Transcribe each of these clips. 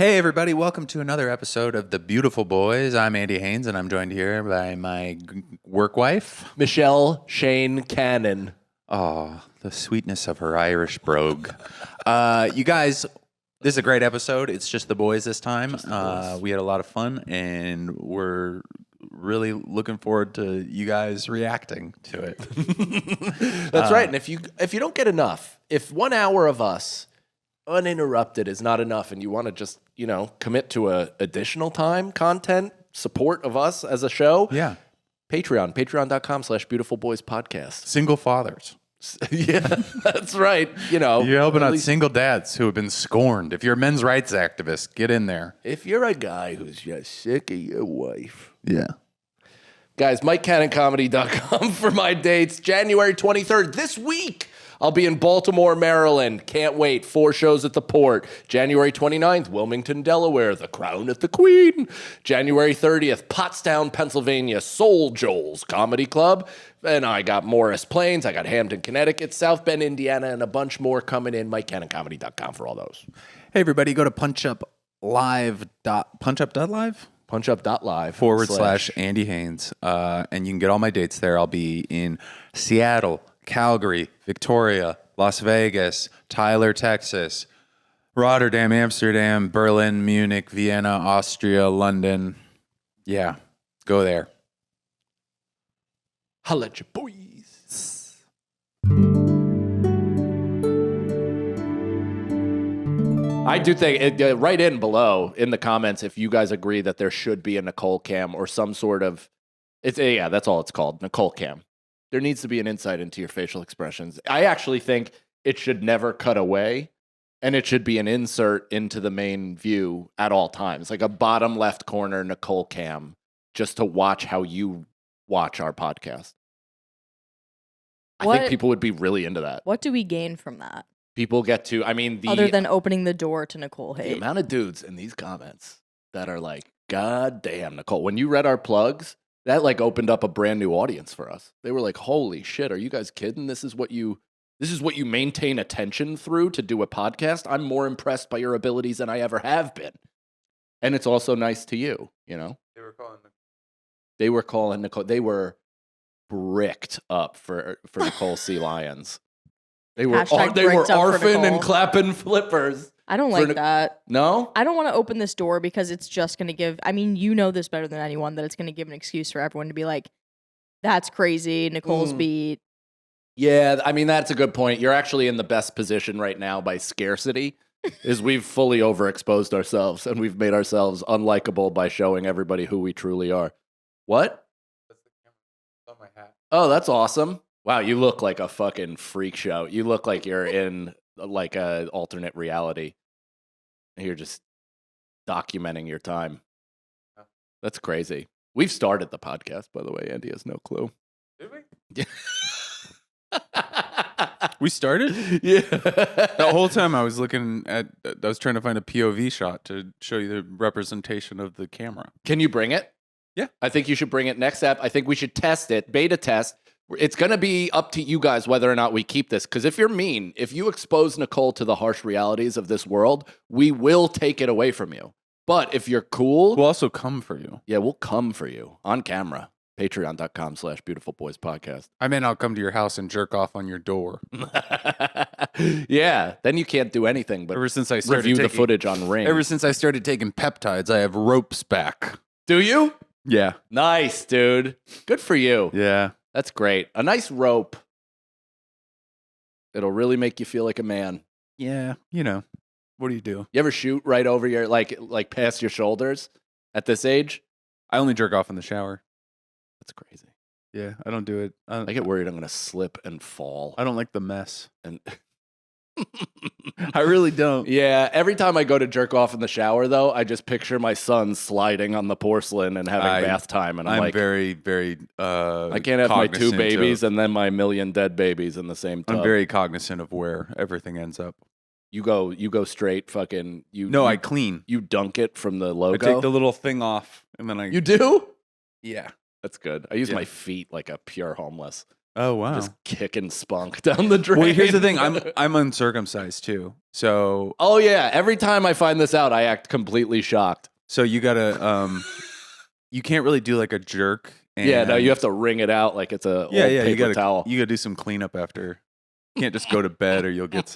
Hey everybody, welcome to another episode of The Beautiful Boys. I'm Andy Haynes and I'm joined here by my work wife, Michelle Shane Cannon. Oh, the sweetness of her Irish brogue. You guys, this is a great episode. It's just the boys this time. We had a lot of fun and we're really looking forward to you guys reacting to it. That's right. And if you don't get enough, if 1 hour of us uninterrupted is not enough and you want to just, commit to a additional time, content, support of us as a show, Yeah. patreon.com/beautifulboyspodcast. Single fathers. Yeah, that's right. You're helping out single dads who have been scorned. If you're a men's rights activist, get in there. If you're a guy who's just sick of your wife. Yeah. Guys, MikeCannonComedy.com for my dates. January 23rd, this week, I'll be in Baltimore, Maryland. Can't wait. 4 shows at the Port. January 29th, Wilmington, Delaware. The Crown at the Queen. January 30th, Pottstown, Pennsylvania. Soul Joel's Comedy Club. And I got Morris Plains. I got Hampton, Connecticut, South Bend, Indiana, and a bunch more coming in. MikeCannonComedy.com for all those. Hey, everybody, go to punchup.live. Punchup.live? punchup.live / Andy Haynes. And you can get all my dates there. I'll be in Seattle, Calgary, Victoria, Las Vegas, Tyler, Texas, Rotterdam, Amsterdam, Berlin, Munich, Vienna, Austria, London. Yeah, go there. Holla at your boys. I do think, write in below in the comments if you guys agree that there should be a Nicole cam or some sort of, that's all it's called, Nicole cam. There needs to be an insight into your facial expressions. I actually think it should never cut away, and it should be an insert into the main view at all times, like a bottom left corner Nicole cam, just to watch how you watch our podcast. I think people would be really into that. What do we gain from that? People get to, other than opening the door to Nicole hate. The amount of dudes in these comments that are like, God damn, Nicole. When you read our plugs, that like opened up a brand new audience for us. They were like, holy shit, are you guys kidding? This is what you maintain attention through to do a podcast? I'm more impressed by your abilities than I ever have been. And it's also nice to you, They were calling Nicole. They were bricked up for Nicole C. Lyons. They were arfing and clapping flippers. I don't like that. No? I don't want to open this door because it's just going to give, this better than anyone, that it's going to give an excuse for everyone to be like, that's crazy, Nicole's beat. Yeah, that's a good point. You're actually in the best position right now by scarcity, is we've fully overexposed ourselves and we've made ourselves unlikable by showing everybody who we truly are. What? That's the camera on my hat. Oh, that's awesome. Wow, you look like a fucking freak show. You look like you're in like a alternate reality. You're just documenting your time. That's crazy. We've started the podcast, by the way. Andy has no clue. Did we? We started? Yeah. The whole time I was trying to find a POV shot to show you the representation of the camera. Can you bring it? Yeah. I think you should bring it next app. I think we should test it, beta test. It's going to be up to you guys whether or not we keep this. Because if you're mean, if you expose Nicole to the harsh realities of this world, we will take it away from you. But if you're cool, We'll also come for you. yeah, we'll come for you on camera. Patreon.com/beautifulboyspodcast. I may not come to your house and jerk off on your door. Yeah, then you can't do anything but Ever since I started review the taking- footage on Ring. Ever since I started taking peptides, I have ropes back. Do you? Yeah. Nice, dude. Good for you. Yeah. That's great. A nice rope. It'll really make you feel like a man. Yeah. What do you do? You ever shoot right over your, like past your shoulders at this age? I only jerk off in the shower. That's crazy. Yeah, I don't do it. I get worried I'm going to slip and fall. I don't like the mess. And I really don't. yeah, every time I go to jerk off in the shower, though, I just picture my son sliding on the porcelain and having bath time. And I'm like, very, very I can't have my 2 babies and then my 1,000,000 dead babies in the same tub. I'm very cognizant of where everything ends up. You go straight fucking... I clean. You dunk it from the logo? I take the little thing off and then I... You do? Yeah. That's good. I use my feet like a pure homeless. Oh wow. Just kicking spunk down the drain. Well, here's the thing. I'm uncircumcised too. So Oh yeah. Every time I find this out, I act completely shocked. so you gotta you can't really do like a jerk. And Yeah, no, you have to wring it out like it's a old paper towel. You gotta do some cleanup after. You can't just go to bed or you'll get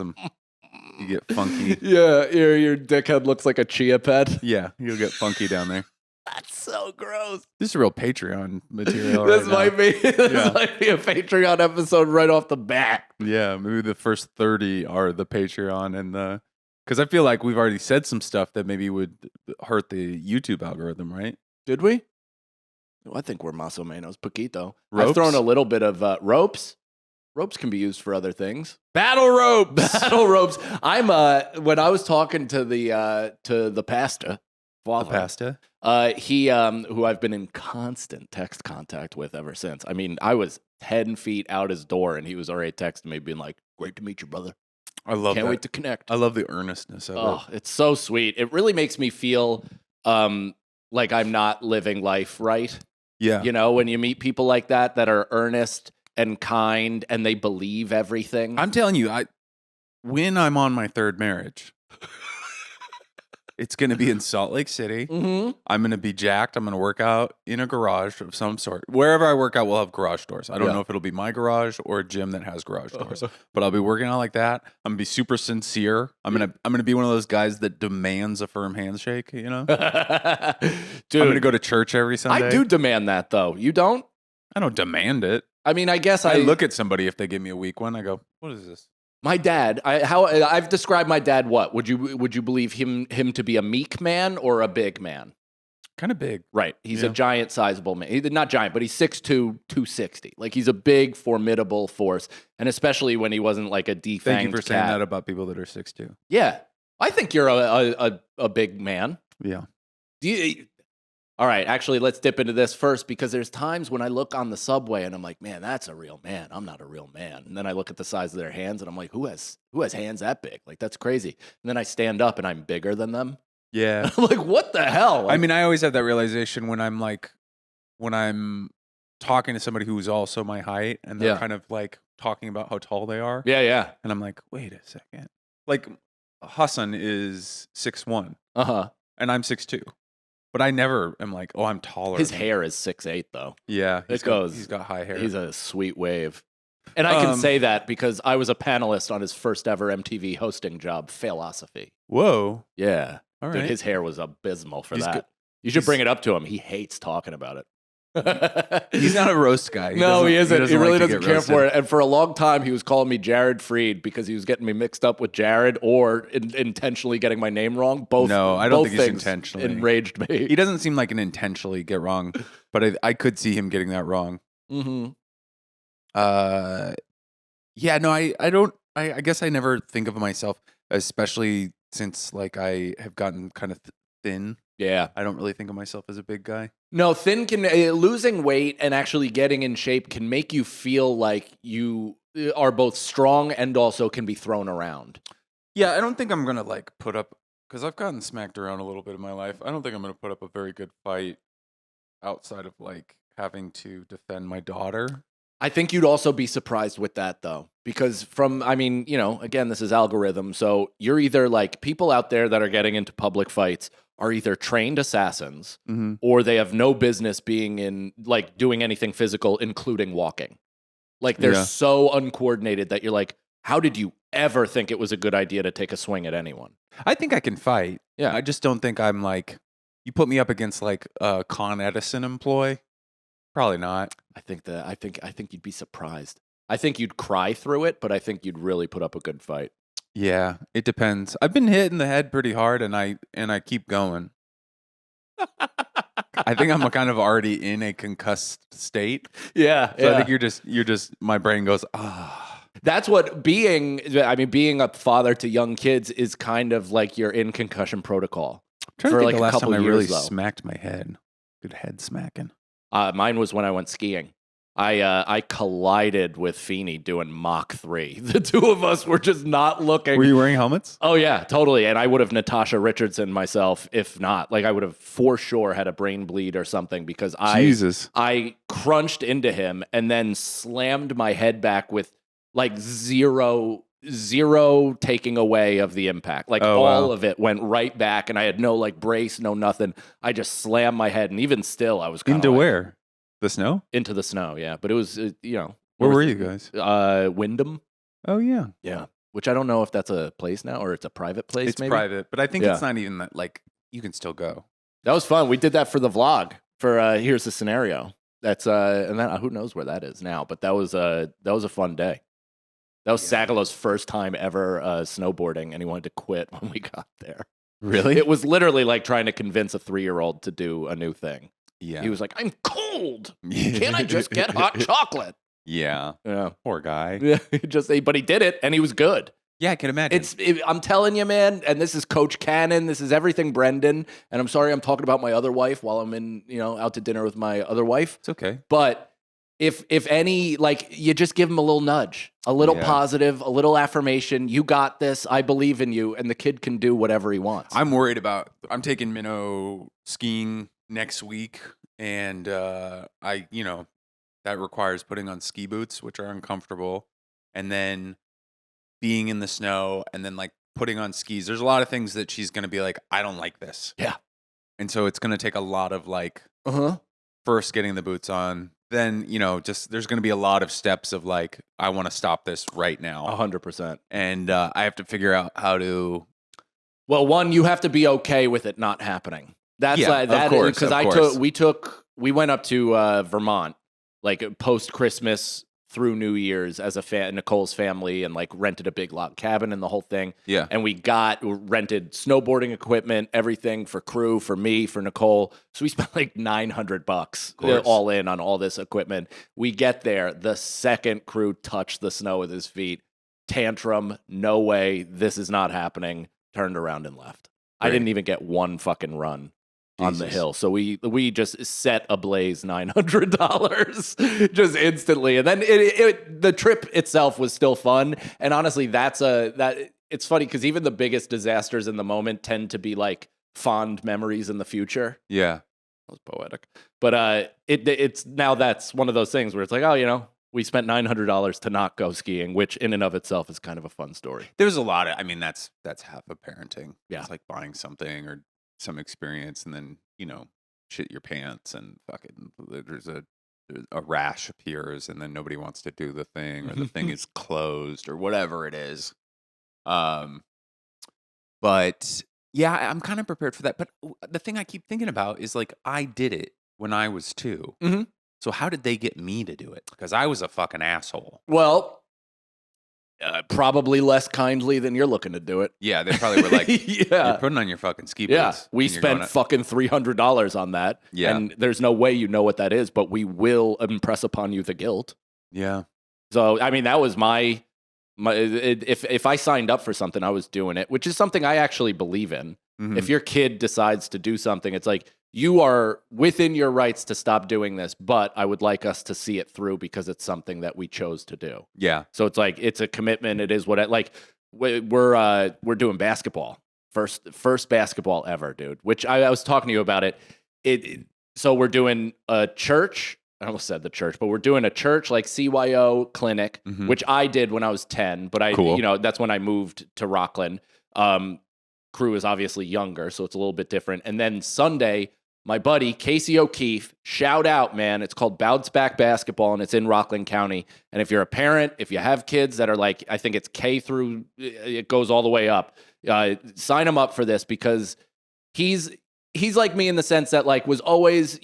you get funky. Yeah, your dickhead looks like a chia pet. Yeah, you'll get funky down there. That's so gross. This is real Patreon material. This right might be a Patreon episode right off the bat. now. Yeah, maybe the first 30 are the Patreon and the because I feel like we've already said some stuff that maybe would hurt the YouTube algorithm, right? Did we? I think we're más o menos poquito. Ropes? I've thrown a little bit of ropes. Ropes can be used for other things. Battle ropes. Battle ropes. I'm when I was talking to the pastor, The pasta. he who I've been in constant text contact with ever since. I mean, I was 10 feet out his door and he was already texting me being like, "Great to meet you, brother. I love Can't that. wait to connect." I love the earnestness of Oh, it. it's so sweet. It really makes me feel like I'm not living life right. Yeah. You know, when you meet people like that are earnest and kind and they believe everything. I'm telling you, when I'm on my third marriage, it's going to be in Salt Lake City. Mm-hmm. I'm going to be jacked. I'm going to work out in a garage of some sort. Wherever I work out, we'll have garage doors. I don't know if it'll be my garage or a gym that has garage doors, but I'll be working out like that. I'm going to be super sincere. I'm going to be one of those guys that demands a firm handshake, you know? Dude, I'm going to go to church every Sunday. I do demand that though. You don't? I don't demand it. I mean, I guess I look at somebody if they give me a weak one. I go, "What is this?" My dad, I've described my dad. What would you believe him to be a meek man or a big man? Kind of big. Right, he's a giant, sizable man. He's not giant, but he's 6'2", 260. Like he's a big, formidable force, and especially when he wasn't like a defanged Thank you for saying cat. that about people that are 6'2". Yeah, I think you're a big man. Yeah. All right, actually, let's dip into this first because there's times when I look on the subway and I'm like, man, that's a real man. I'm not a real man. And then I look at the size of their hands and I'm like, who has hands that big? Like, that's crazy. And then I stand up and I'm bigger than them. Yeah. I'm like, what the hell? Like, I mean, I always have that realization when I'm talking to somebody who's also my height and they're kind of like talking about how tall they are. yeah. And I'm like, wait a second. Like Hassan is 6'1". Uh-huh. And I'm 6'2". But I never am like, oh, I'm taller. His than hair is 6'8", though. Yeah. He's got high hair. He's a sweet wave. And I can say that because I was a panelist on his first ever MTV hosting job, Philosophy. Whoa. Yeah. All Dude, right. his hair was abysmal for He's that. good. You should bring it up to him. He hates talking about it. He's not a roast guy. No, he isn't. He really doesn't care roasted. for it. And for a long time, he was calling me Jared Freed because he was getting me mixed up with Jared or intentionally getting my name wrong. Both. No, I don't both think he's things intentionally. enraged me. He doesn't seem like an intentionally get wrong, but I could see him getting that wrong. Mm-hmm. Yeah, no, I don't. I guess I never think of myself, especially since like I have gotten kind of thin. Yeah. I don't really think of myself as a big guy. No, thin can losing weight and actually getting in shape can make you feel like you are both strong and also can be thrown around. Yeah, I don't think I'm gonna like put up because I've gotten smacked around a little bit in my life. I don't think I'm gonna put up a very good fight outside of like having to defend my daughter. I think you'd also be surprised with that though, because again, this is algorithm. So you're either like people out there that are getting into public fights are either trained assassins or they have no business being in like doing anything physical, including walking. Like they're so uncoordinated that you're like, how did you ever think it was a good idea to take a swing at anyone? I think I can fight. Yeah. I just don't think I'm like, you put me up against like a Con Edison employee. Probably not. I think you'd be surprised. I think you'd cry through it, but I think you'd really put up a good fight. Yeah, it depends. I've been hit in the head pretty hard, and I keep going. I think I'm kind of already in a concussed state. Yeah, So I think you're just. My brain goes, ah. That's what being a father to young kids is kind of like you're in concussion protocol. I'm trying for to think like the a last couple time I years, really though. smacked my head. Good head smacking. Mine was when I went skiing. I collided with Feeney doing Mach 3. The two of us were just not looking. Were you wearing helmets? Oh, yeah, totally. And I would have Natasha Richardson myself if not. Like, I would have for sure had a brain bleed or something because Jesus. I crunched into him and then slammed my head back with like zero taking away of the impact. Like all of it went right back and I had no like brace, no nothing. I just slammed my head and even still I was kind of Into where? The snow? Into the snow, yeah. But it was, Where were you guys? Wyndham. Oh, yeah. Yeah. Which I don't know if that's a place now or it's a private place. It's maybe private, but I think it's not even that, like, you can still go. That was fun. We did that for the vlog. For here's the scenario. That's and then who knows where that is now? But that was a fun day. That was Sagalo's first time ever snowboarding, and he wanted to quit when we got there. Really? It was literally like trying to convince a 3-year-old to do a new thing. Yeah. He was like, "I'm cold. Can't I just get hot chocolate?" Yeah. Yeah. Poor guy. Yeah. But he did it, and he was good. Yeah, I can imagine. I'm telling you, man, and this is Coach Cannon. This is everything Brendan. And I'm sorry I'm talking about my other wife while I'm in, out to dinner with my other wife. It's okay. But if any, like, you just give him a little nudge, a little positive, a little affirmation. You got this. I believe in you. And the kid can do whatever he wants. I'm taking Minnow skiing next week. And that requires putting on ski boots, which are uncomfortable. And then being in the snow and then like putting on skis. There's a lot of things that she's going to be like, I don't like this. Yeah. And so it's going to take a lot of like, first getting the boots on. Then, just there's going to be a lot of steps of like, I want to stop this right now. 100%. And I have to figure out how to. Well, one, you have to be okay with it not happening. That's of course. Because we went up to Vermont, like post Christmas through New Year's as Nicole's family and like rented a big log cabin and the whole thing. Yeah. And we rented snowboarding equipment, everything for crew, for me, for Nicole. So we spent like $900 all in on all this equipment. We get there. The second crew touched the snow with his feet. Tantrum. No way. This is not happening. Turned around and left. Great. I didn't even get one fucking run on the hill. So we just set ablaze $900 just instantly. And then the trip itself was still fun. And honestly, it's funny because even the biggest disasters in the moment tend to be like fond memories in the future. Yeah. That was poetic. But it's now that's one of those things where it's like, we spent $900 to not go skiing, which in and of itself is kind of a fun story. There's a lot of, that's half of parenting. Yeah. It's like buying something or some experience and then, shit your pants and fucking there's a rash appears and then nobody wants to do the thing or the thing is closed or whatever it is. But yeah, I'm kind of prepared for that. But the thing I keep thinking about is like, I did it when I was 2. Mm-hmm. So how did they get me to do it? Because I was a fucking asshole. Well, probably less kindly than you're looking to do it. Yeah, they probably were like, you're putting on your fucking ski boots. Yeah, we spent fucking $300 on that. Yeah. And there's no way you know what that is, but we will impress upon you the guilt. Yeah. So, that was if I signed up for something, I was doing it, which is something I actually believe in. Mm-hmm. If your kid decides to do something, it's like, you are within your rights to stop doing this, but I would like us to see it through because it's something that we chose to do. Yeah. So it's like, it's a commitment. It is we're doing basketball. First basketball ever, dude, which I was talking to you about it. So we're doing a church. I almost said the church, but we're doing a church like CYO clinic, which I did when I was 10, but that's when I moved to Rockland. Crew is obviously younger, so it's a little bit different. And then Sunday, my buddy, Casey O'Keefe, shout out, man. It's called Bounce Back Basketball, and it's in Rockland County. And if you're a parent, if you have kids that are like, I think it's K through, it goes all the way up, sign him up for this because he's like me in the sense that like was always,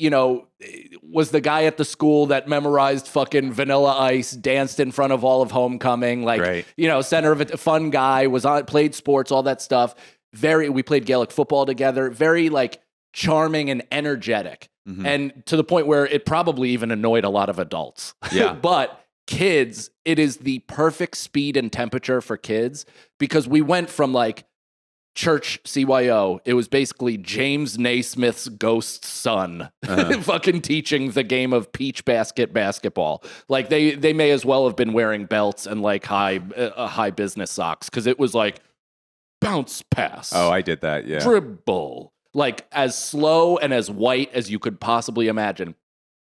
was the guy at the school that memorized fucking Vanilla Ice, danced in front of all of homecoming, like, right. Center of it, fun guy, played sports, all that stuff. We played Gaelic football together, very like, charming and energetic, and to the point where it probably even annoyed a lot of adults. Yeah. But kids, it is the perfect speed and temperature for kids because we went from like church CYO. It was basically James Naismith's ghost son fucking teaching the game of peach basket basketball. Like they may as well have been wearing belts and like high business socks, because it was like bounce pass. Oh, I did that. Yeah. Dribble. Like as slow and as white as you could possibly imagine.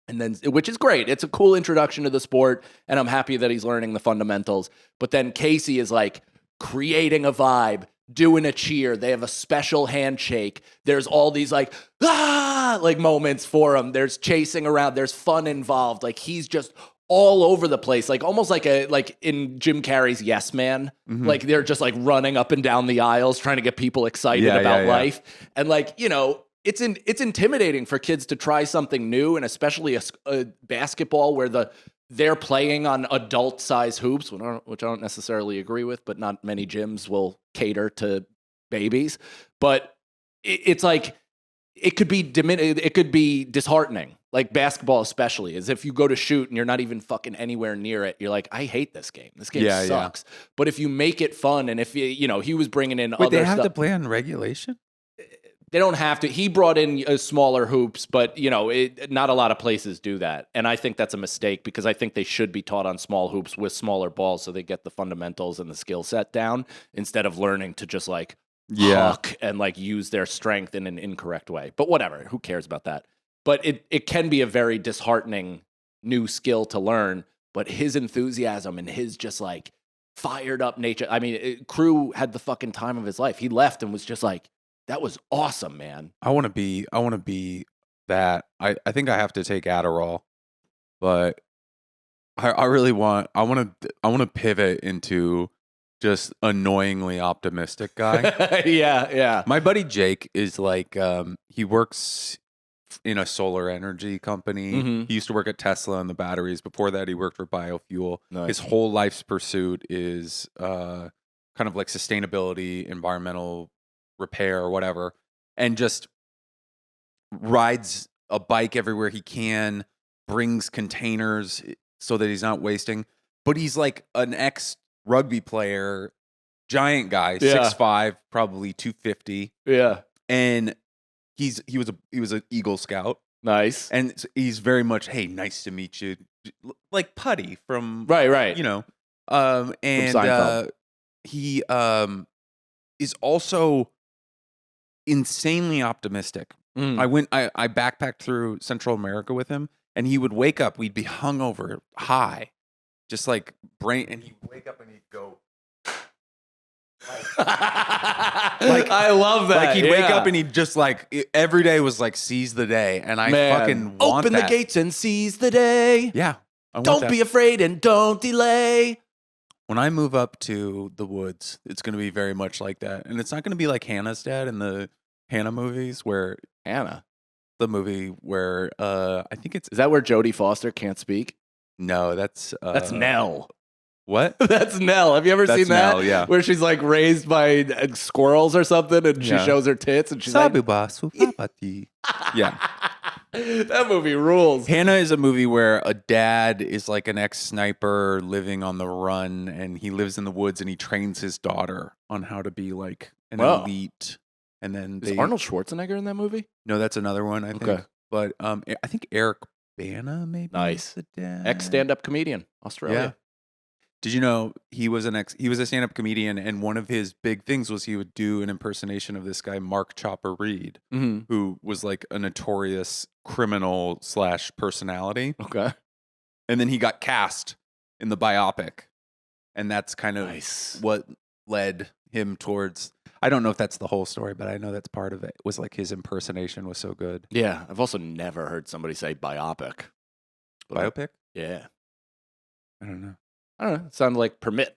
And then, which is great. It's a cool introduction to the sport, and I'm happy that he's learning the fundamentals. But then Casey is like creating a vibe, doing a cheer. They have a special handshake. There's all these like moments for him. There's chasing around. There's fun involved. Like he's just all over the place, like almost like in Jim Carrey's Yes Man. Like they're just like running up and down the aisles trying to get people excited about life. And like, you know, it's intimidating for kids to try something new, and especially a basketball where they're playing on adult size hoops, which I don't necessarily agree with, but not many gyms will cater to babies. But it's like it could be disheartening. Like basketball, especially, is if you go to shoot and you're not even fucking anywhere near it, you're like, I hate this game. This game sucks. But if you make it fun, and if he was bringing in other they have stuff, to play on regulation? they don't have to. He brought in smaller hoops, but not a lot of places do that. And I think that's a mistake, because I think they should be taught on small hoops with smaller balls so they get the fundamentals and the skill set down, instead of learning to just like huck and like use their strength in an incorrect way. But whatever, who cares about that? But it can be a very disheartening new skill to learn. But his enthusiasm and his just like fired up nature. I mean, Crew had the fucking time of his life. He left and was just like, that was awesome, man. I want to be that. I think I have to take Adderall, but I want to pivot into just annoyingly optimistic guy. Yeah. My buddy Jake is like, he works in a solar energy company. He used to work at Tesla on the batteries. Before that, he worked for biofuel. Nice. His whole life's pursuit is kind of like sustainability, environmental repair, or whatever, and just rides a bike everywhere he can, brings containers so that he's not wasting. But he's like an ex-rugby player, giant guy, 6'5", probably 250. Yeah. And he was an Eagle Scout. Nice. And he's very much, hey, nice to meet you. Like Putty from Right. You know. From Seinfeld. He is also insanely optimistic. I backpacked through Central America with him, and he would wake up, we'd be hungover, high, just like brain, and he'd wake up and he'd go like, I love that. Like he'd wake up and he'd just like, every day was like seize the day, and I fucking want open that. the gates and seize the day. Yeah. I want Don't that. be afraid and don't delay. When I move up to the woods, it's going to be very much like that. And it's not going to be like Hannah's dad in the Hannah movies, where Hannah, the movie where I think it's, is that where Jodie Foster can't speak? No, that's Nell. What? That's Nell. Have you ever seen that? Nell, yeah. Where she's like raised by squirrels or something, and she shows her tits, and she's like, yeah. That movie rules. Hannah is a movie where a dad is like an ex-sniper living on the run, and he lives in the woods, and he trains his daughter on how to be like an elite. And then is Arnold Schwarzenegger in that movie? No, that's another one, I think. Okay. But I think Eric Bana maybe. Nice. The dad. Ex-stand-up comedian, Australia. Yeah. Did you know he was a stand-up comedian, and one of his big things was he would do an impersonation of this guy, Mark Chopper Reed, who was like a notorious criminal / personality. Okay. And then he got cast in the biopic. And that's kind of what led him towards, I don't know if that's the whole story, but I know that's part of it. It was like his impersonation was so good. Yeah. I've also never heard somebody say biopic. Biopic? Yeah. I don't know. It sounded like permit.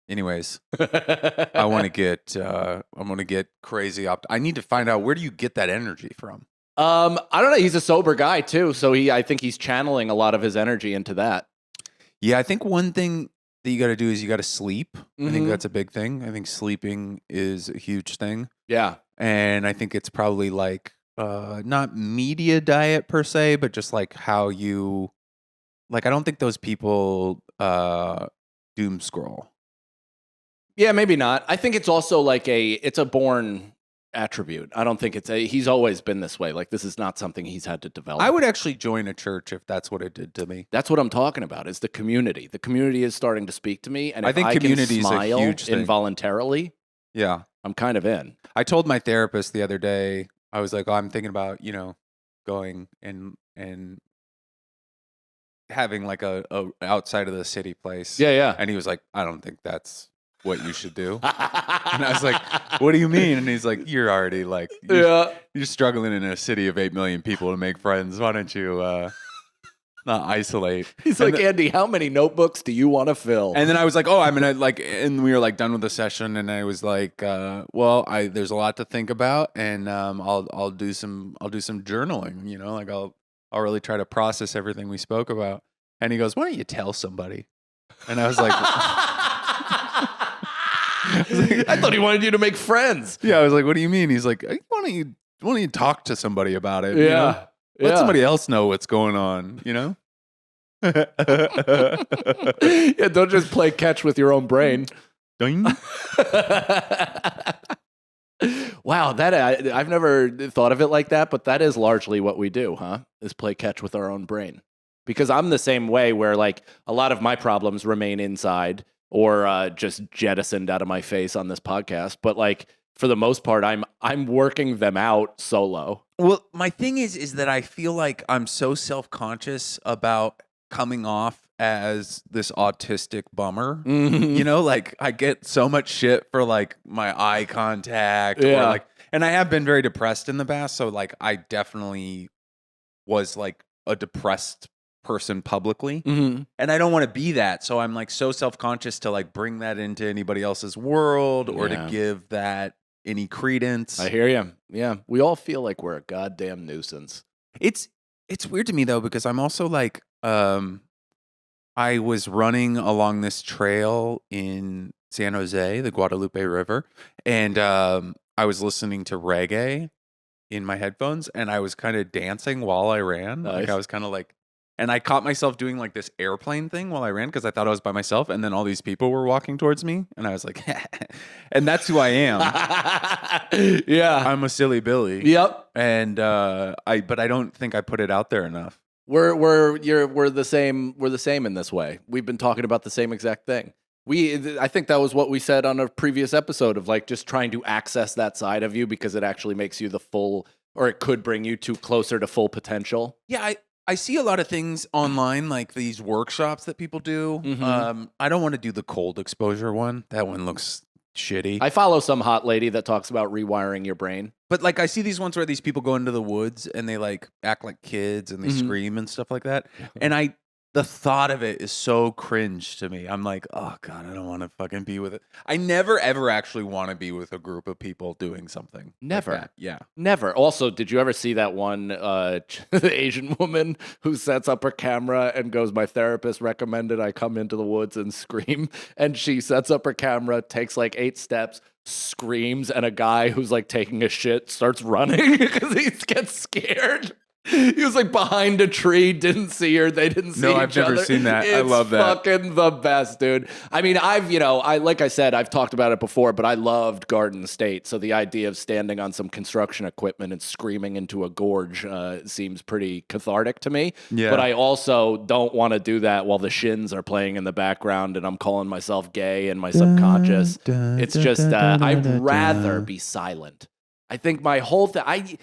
Anyways, I want to get crazy. I need to find out, where do you get that energy from? I don't know. He's a sober guy too, so I think he's channeling a lot of his energy into that. Yeah, I think one thing that you got to do is you got to sleep. I think that's a big thing. I think sleeping is a huge thing. Yeah, and I think it's probably like not media diet per se, but just like how you like. I don't think those people doom scroll. Yeah, maybe not. I think it's also like it's a born attribute. I don't think he's always been this way. Like this is not something he's had to develop. I would actually join a church if that's what it did to me. That's what I'm talking about. Is the community. The community is starting to speak to me, and if I think I community can is a smile huge thing. involuntarily, Yeah. I'm kind of in. I told my therapist the other day, I was like, oh, I'm thinking about, going and having like a outside of the city place. Yeah. And he was like, I don't think that's what you should do. And I was like, what do you mean? And he's like, you're already like, you're struggling in a city of 8 million people to make friends. Why don't you not isolate? He's like, Andy, how many notebooks do you want to fill? And then I was like, oh, I'm gonna like, and we were like done with the session, and I was like, there's a lot to think about, and I'll do some journaling, like I'll really try to process everything we spoke about. And he goes, why don't you tell somebody? And I was like, I thought he wanted you to make friends. Yeah, I was like, what do you mean? He's like, why don't you talk to somebody about it? Yeah. Let somebody else know what's going on, Yeah, don't just play catch with your own brain. Ding. Wow, I've never thought of it like that, but that is largely what we do, huh? Is play catch with our own brain. Because I'm the same way where like a lot of my problems remain inside or just jettisoned out of my face on this podcast, but like for the most part I'm working them out solo. Well, my thing is that I feel like I'm so self-conscious about coming off as this autistic bummer. Mm-hmm. Like I get so much shit for like my eye contact Yeah. or like, and I have been very depressed in the past, so like I definitely was like a depressed person publicly. Mm-hmm. And I don't want to be that, so I'm like so self-conscious to like bring that into anybody else's world or to give that any credence. I hear you. Yeah, we all feel like we're a goddamn nuisance. It's weird to me though, because I'm also like I was running along this trail in San Jose, the Guadalupe River, and I was listening to reggae in my headphones, and I was kind of dancing while I ran. Nice. Like I was kind of like, and I caught myself doing like this airplane thing while I ran because I thought I was by myself, and then all these people were walking towards me, and I was like, and that's who I am. Yeah, I'm a silly Billy. Yep. And but I don't think I put it out there enough. We're the same. We're the same in this way. We've been talking about the same exact thing. I think that was what we said on a previous episode of like just trying to access that side of you because it actually makes you the full, or it could bring you to closer to full potential. Yeah, I see a lot of things online, like these workshops that people do. Mm-hmm. I don't want to do the cold exposure one. That one looks shitty. I follow some hot lady that talks about rewiring your brain. But like I see these ones where these people go into the woods and they like act like kids and they scream and stuff like that. And the thought of it is so cringe to me. I'm like, oh God, I don't want to fucking be with it. I never ever actually want to be with a group of people doing something. Never. Like that. Yeah. Never. Also, did you ever see that one Asian woman who sets up her camera and goes, my therapist recommended I come into the woods and scream? And she sets up her camera, takes like 8 steps, screams, and a guy who's like taking a shit starts running because he gets scared. He was like behind a tree, didn't see her. They didn't see each other. No, I've never seen that. I love that. It's fucking the best, dude. I mean, like I said, I've talked about it before, but I loved Garden State. So the idea of standing on some construction equipment and screaming into a gorge seems pretty cathartic to me. Yeah. But I also don't want to do that while the Shins are playing in the background and I'm calling myself gay in my subconscious. It's just, I'd rather be silent. I think my whole thing,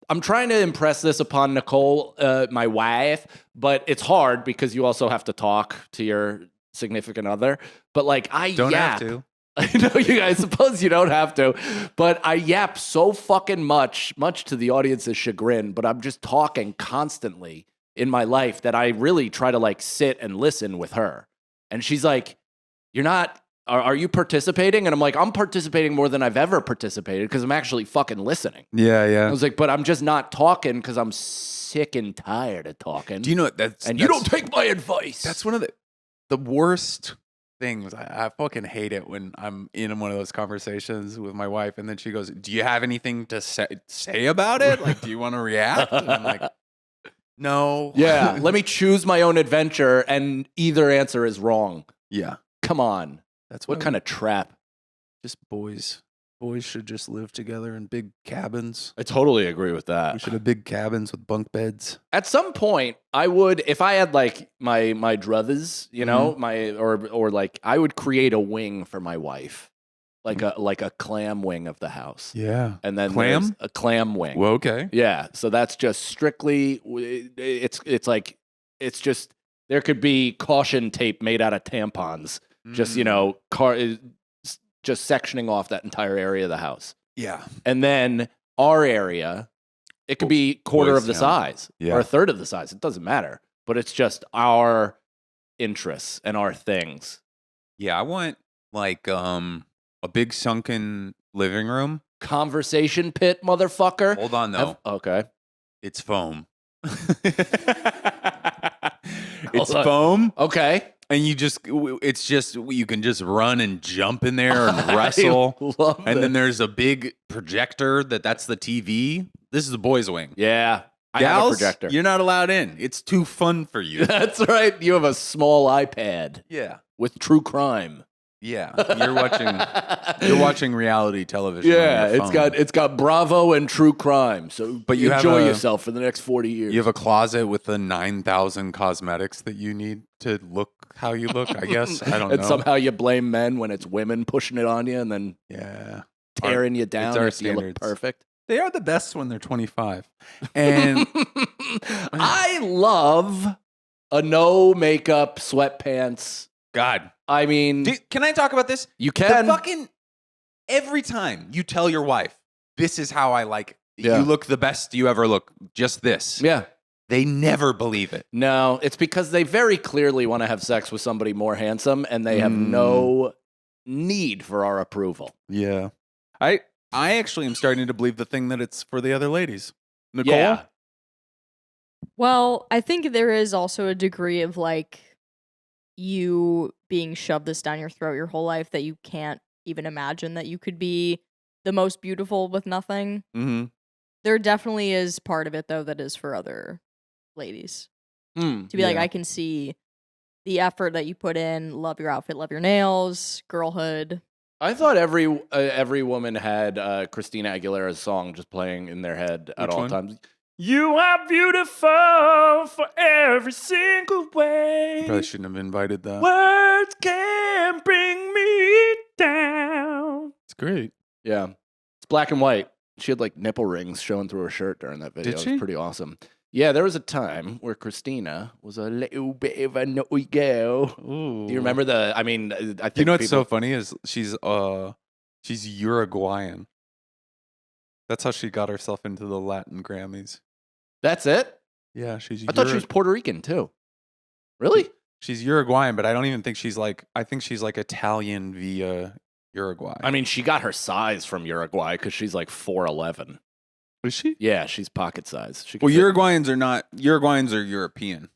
I'm trying to impress this upon Nicole, my wife, but it's hard because you also have to talk to your significant other. But like I don't yap. have to. I know I suppose you don't have to, but I yap so fucking much to the audience's chagrin, but I'm just talking constantly in my life that I really try to like sit and listen with her. And she's like, you're not... Are you participating? And I'm like, I'm participating more than I've ever participated because I'm actually fucking listening. Yeah. I was like, but I'm just not talking because I'm sick and tired of talking. Do you know you don't take my advice. That's one of the worst things. I fucking hate it when I'm in one of those conversations with my wife and then she goes, do you have anything to say about it? Like, do you want to react? And I'm like, no. Yeah, let me choose my own adventure and either answer is wrong. Yeah. Come on. That's What kind of trap? Just boys. Boys should just live together in big cabins. I totally agree with We that. should have big cabins with bunk beds. At some point, I would, if I had like my druthers, you know, my or like I would create a wing for my wife, like a clam wing of the house. Yeah. And then Clam? there's a clam wing. Well, okay. Yeah, so that's just strictly. It's like it's just there could be caution tape made out of tampons. Just just sectioning off that entire area of the house, Yeah. and then our area, it could be quarter Boys of the town. size Yeah. or a third of the size. It doesn't matter, but it's just our interests and our things. Yeah, I want like a big sunken living room. Conversation pit, motherfucker. Hold on though. Okay. It's foam. Hold It's on. foam. Okay. And you can just run and jump in there and wrestle. I love And then this. there's a big projector that's the TV. This is the boys' wing. Yeah. I have a Gals, projector. you're not allowed in. It's too fun for you. That's right. You have a small iPad Yeah. with true crime. Yeah. You're watching reality television. on Yeah, your phone. it's got Bravo and True Crime. So, But you have enjoy a- yourself for the next 40 years. You have a closet with the 9,000 cosmetics that you need to look how you look, I guess. I don't and know. somehow you blame men when it's women pushing it on you and then Yeah. tearing you down our after you look standards. perfect. They are the best when they're 25. And I love a no makeup sweatpants. God. I mean, Can I talk about this? you can. Every time you tell your wife, this is how I like, Yeah. you look the best you ever look, just this. Yeah. They never believe it. No, it's because they very clearly want to have sex with somebody more handsome and they have no need for our approval. Yeah. I actually am starting to believe the thing that it's for the other ladies. Nicole? Yeah. Well, I think there is also a degree of like you being shoved this down your throat your whole life that you can't even imagine that you could be the most beautiful with nothing. Mm-hmm. There definitely is part of it though that is for other ladies. Mm. To be like, Yeah. I can see the effort that you put in, love your outfit, love your nails, girlhood. I thought every woman had Christina Aguilera's song just playing in their head at Which all one? times. You are beautiful for every single way. Probably shouldn't have invited that. Words can bring me down. It's great. Yeah. It's black and white. She had like nipple rings showing through her shirt during that video. Did It she? was pretty awesome. Yeah, there was a time where Christina was a little bit of a naughty girl. Ooh. Do you remember I think You know what's people- so funny is she's Uruguayan. That's how she got herself into the Latin Grammys. That's it? Yeah, she's I thought she was Puerto Rican too. Really? She's Uruguayan, but I don't even think she's like, I think she's like Italian via Uruguay. I mean, she got her size from Uruguay because she's like 4'11". is she? Yeah, she's pocket size. She can Well, fit- Uruguayans are European.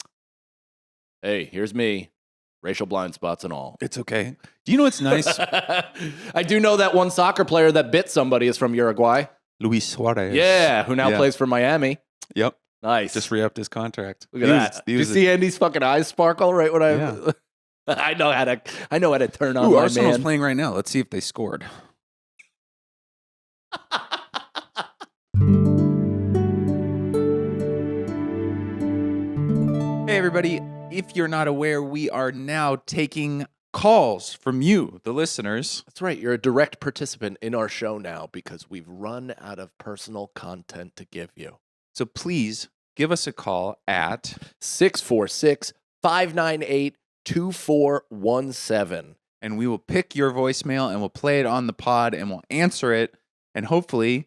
Hey, here's me. Racial blind spots and all. It's okay. Do you know what's nice? I do know that one soccer player that bit somebody is from Uruguay. Luis Suarez. Yeah, who now Yeah. plays for Miami. Yep. Nice. Just re-upped his contract. Look at that. Did you see Andy's fucking eyes sparkle right when I? Yeah. I know how to turn on Ooh, my Arsenal's man. playing right now. Let's see if they scored. Hey, everybody. If you're not aware, we are now taking calls from you, the listeners. That's right. You're a direct participant in our show now because we've run out of personal content to give you. So please give us a call at 646-598-2417. and we will pick your voicemail and we'll play it on the pod and we'll answer it. And hopefully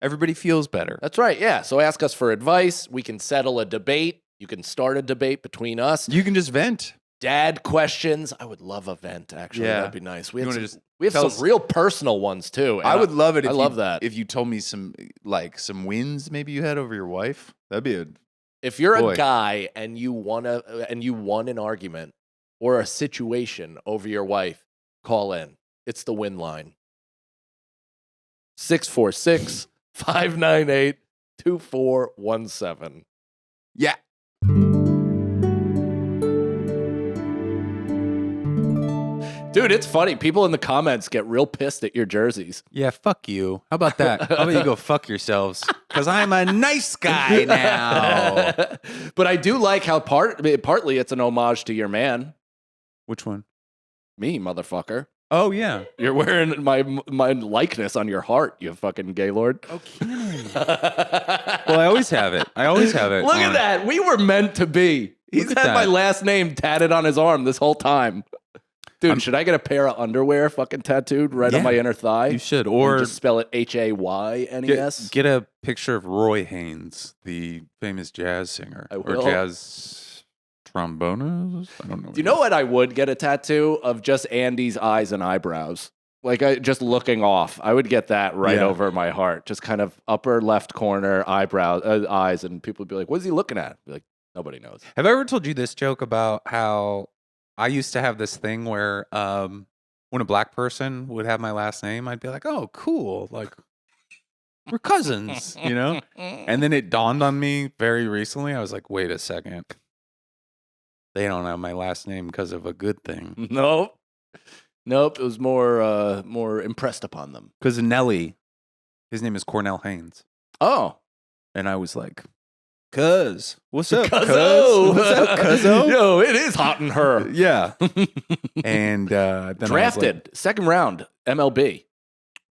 everybody feels better. That's right. Yeah. So ask us for advice. We can settle a debate. You can start a debate between us. You can just vent. Dad questions. I would love a vent, actually. Yeah. That'd be nice. We You have, wanna some, just we have tell some us- real personal ones, too. and I would love it. I love that. If you told me some wins maybe you had over your wife. That'd be a If you're Boy. a guy and you won an argument or a situation over your wife, call in. It's the win line. 646-598-2417. yeah. Dude, it's funny. People in the comments get real pissed at your jerseys. Yeah, fuck you. How about that? How about you go fuck yourselves? Because I'm a nice guy now. But I do like how partly it's an homage to your man. Which one? Me, motherfucker. Oh, yeah. You're wearing my likeness on your heart, you fucking gaylord. Oh, kidding. Well, I always have it. Look at that. We were meant to be. He's had my last name tatted on his arm this whole time. Dude, should I get a pair of underwear fucking tattooed right on my inner thigh? You should. Or just spell it Haynes. Get a picture of Roy Haynes, the famous jazz singer. I will. Or jazz trombonist? I don't know. Do you know what I would get a tattoo of? Just Andy's eyes and eyebrows. Like just looking off. I would get that right over my heart. Just kind of upper left corner, eyes, and people would be like, "What is he looking at?" I'd be like, nobody knows. Have I ever told you this joke about how I used to have this thing where when a black person would have my last name, I'd be like, "Oh, cool. Like we're cousins," you know? And then it dawned on me very recently. I was like, "Wait a second. They don't have my last name because of a good thing." Nope. It was more impressed upon them. Because Nelly, his name is Cornell Haynes. Oh. And I was like, "Cuz, what's up, Cuzzo? What's up, Cuzzo?" Yo, it is hot in her. Yeah. And then drafted second round MLB.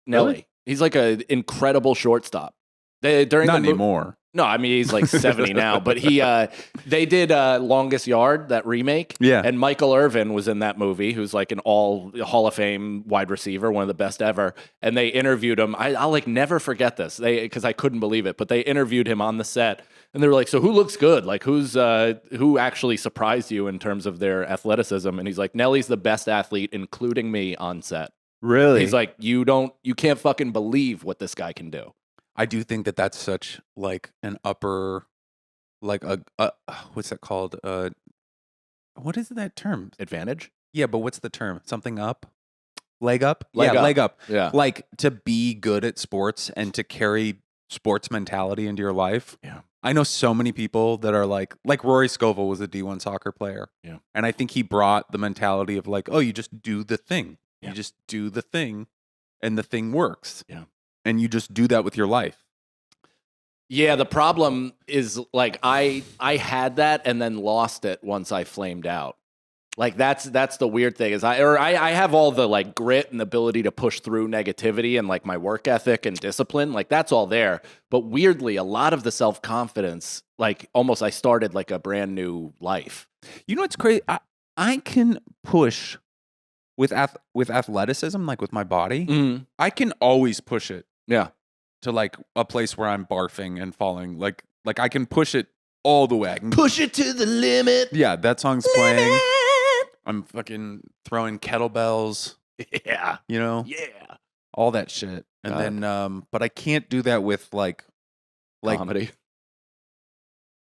Nelly. Really? He's like an incredible shortstop. Not anymore. No, I mean he's like 70 now, but they did Longest Yard, that remake. Yeah. And Michael Irvin was in that movie, who's like an all Hall of Fame wide receiver, one of the best ever. And they interviewed him. I'll like never forget this. Because I couldn't believe it, but they interviewed him on the set. And they were like, "So who looks good? Like who actually surprised you in terms of their athleticism?" And he's like, "Nelly's the best athlete, including me on set." Really? He's like, you can't fucking believe what this guy can do. I do think that that's such like an upper, like a what's that called? What is that term? Advantage? Yeah, but what's the term? Something up? Leg up? Leg up. Yeah. Like to be good at sports and to carry sports mentality into your life. Yeah. I know so many people that are like Rory Scovel was a D1 soccer player. Yeah. And I think he brought the mentality of like, oh, you just do the thing. Yeah. You just do the thing and the thing works. Yeah. And you just do that with your life. Yeah, the problem is like I had that and then lost it once I flamed out. Like that's the weird thing is I have all the like grit and the ability to push through negativity and like my work ethic and discipline, like that's all there. But weirdly, a lot of the self-confidence, like almost I started like a brand new life. You know what's crazy? I can push with athleticism, like with my body. Mm-hmm. I can always push it. Yeah. To like a place where I'm barfing and falling. Like I can push it all the way. I can push it to the limit. Yeah, that song's playing. I'm fucking throwing kettlebells. Yeah. You know? Yeah. All that shit. And then but I can't do that with like comedy.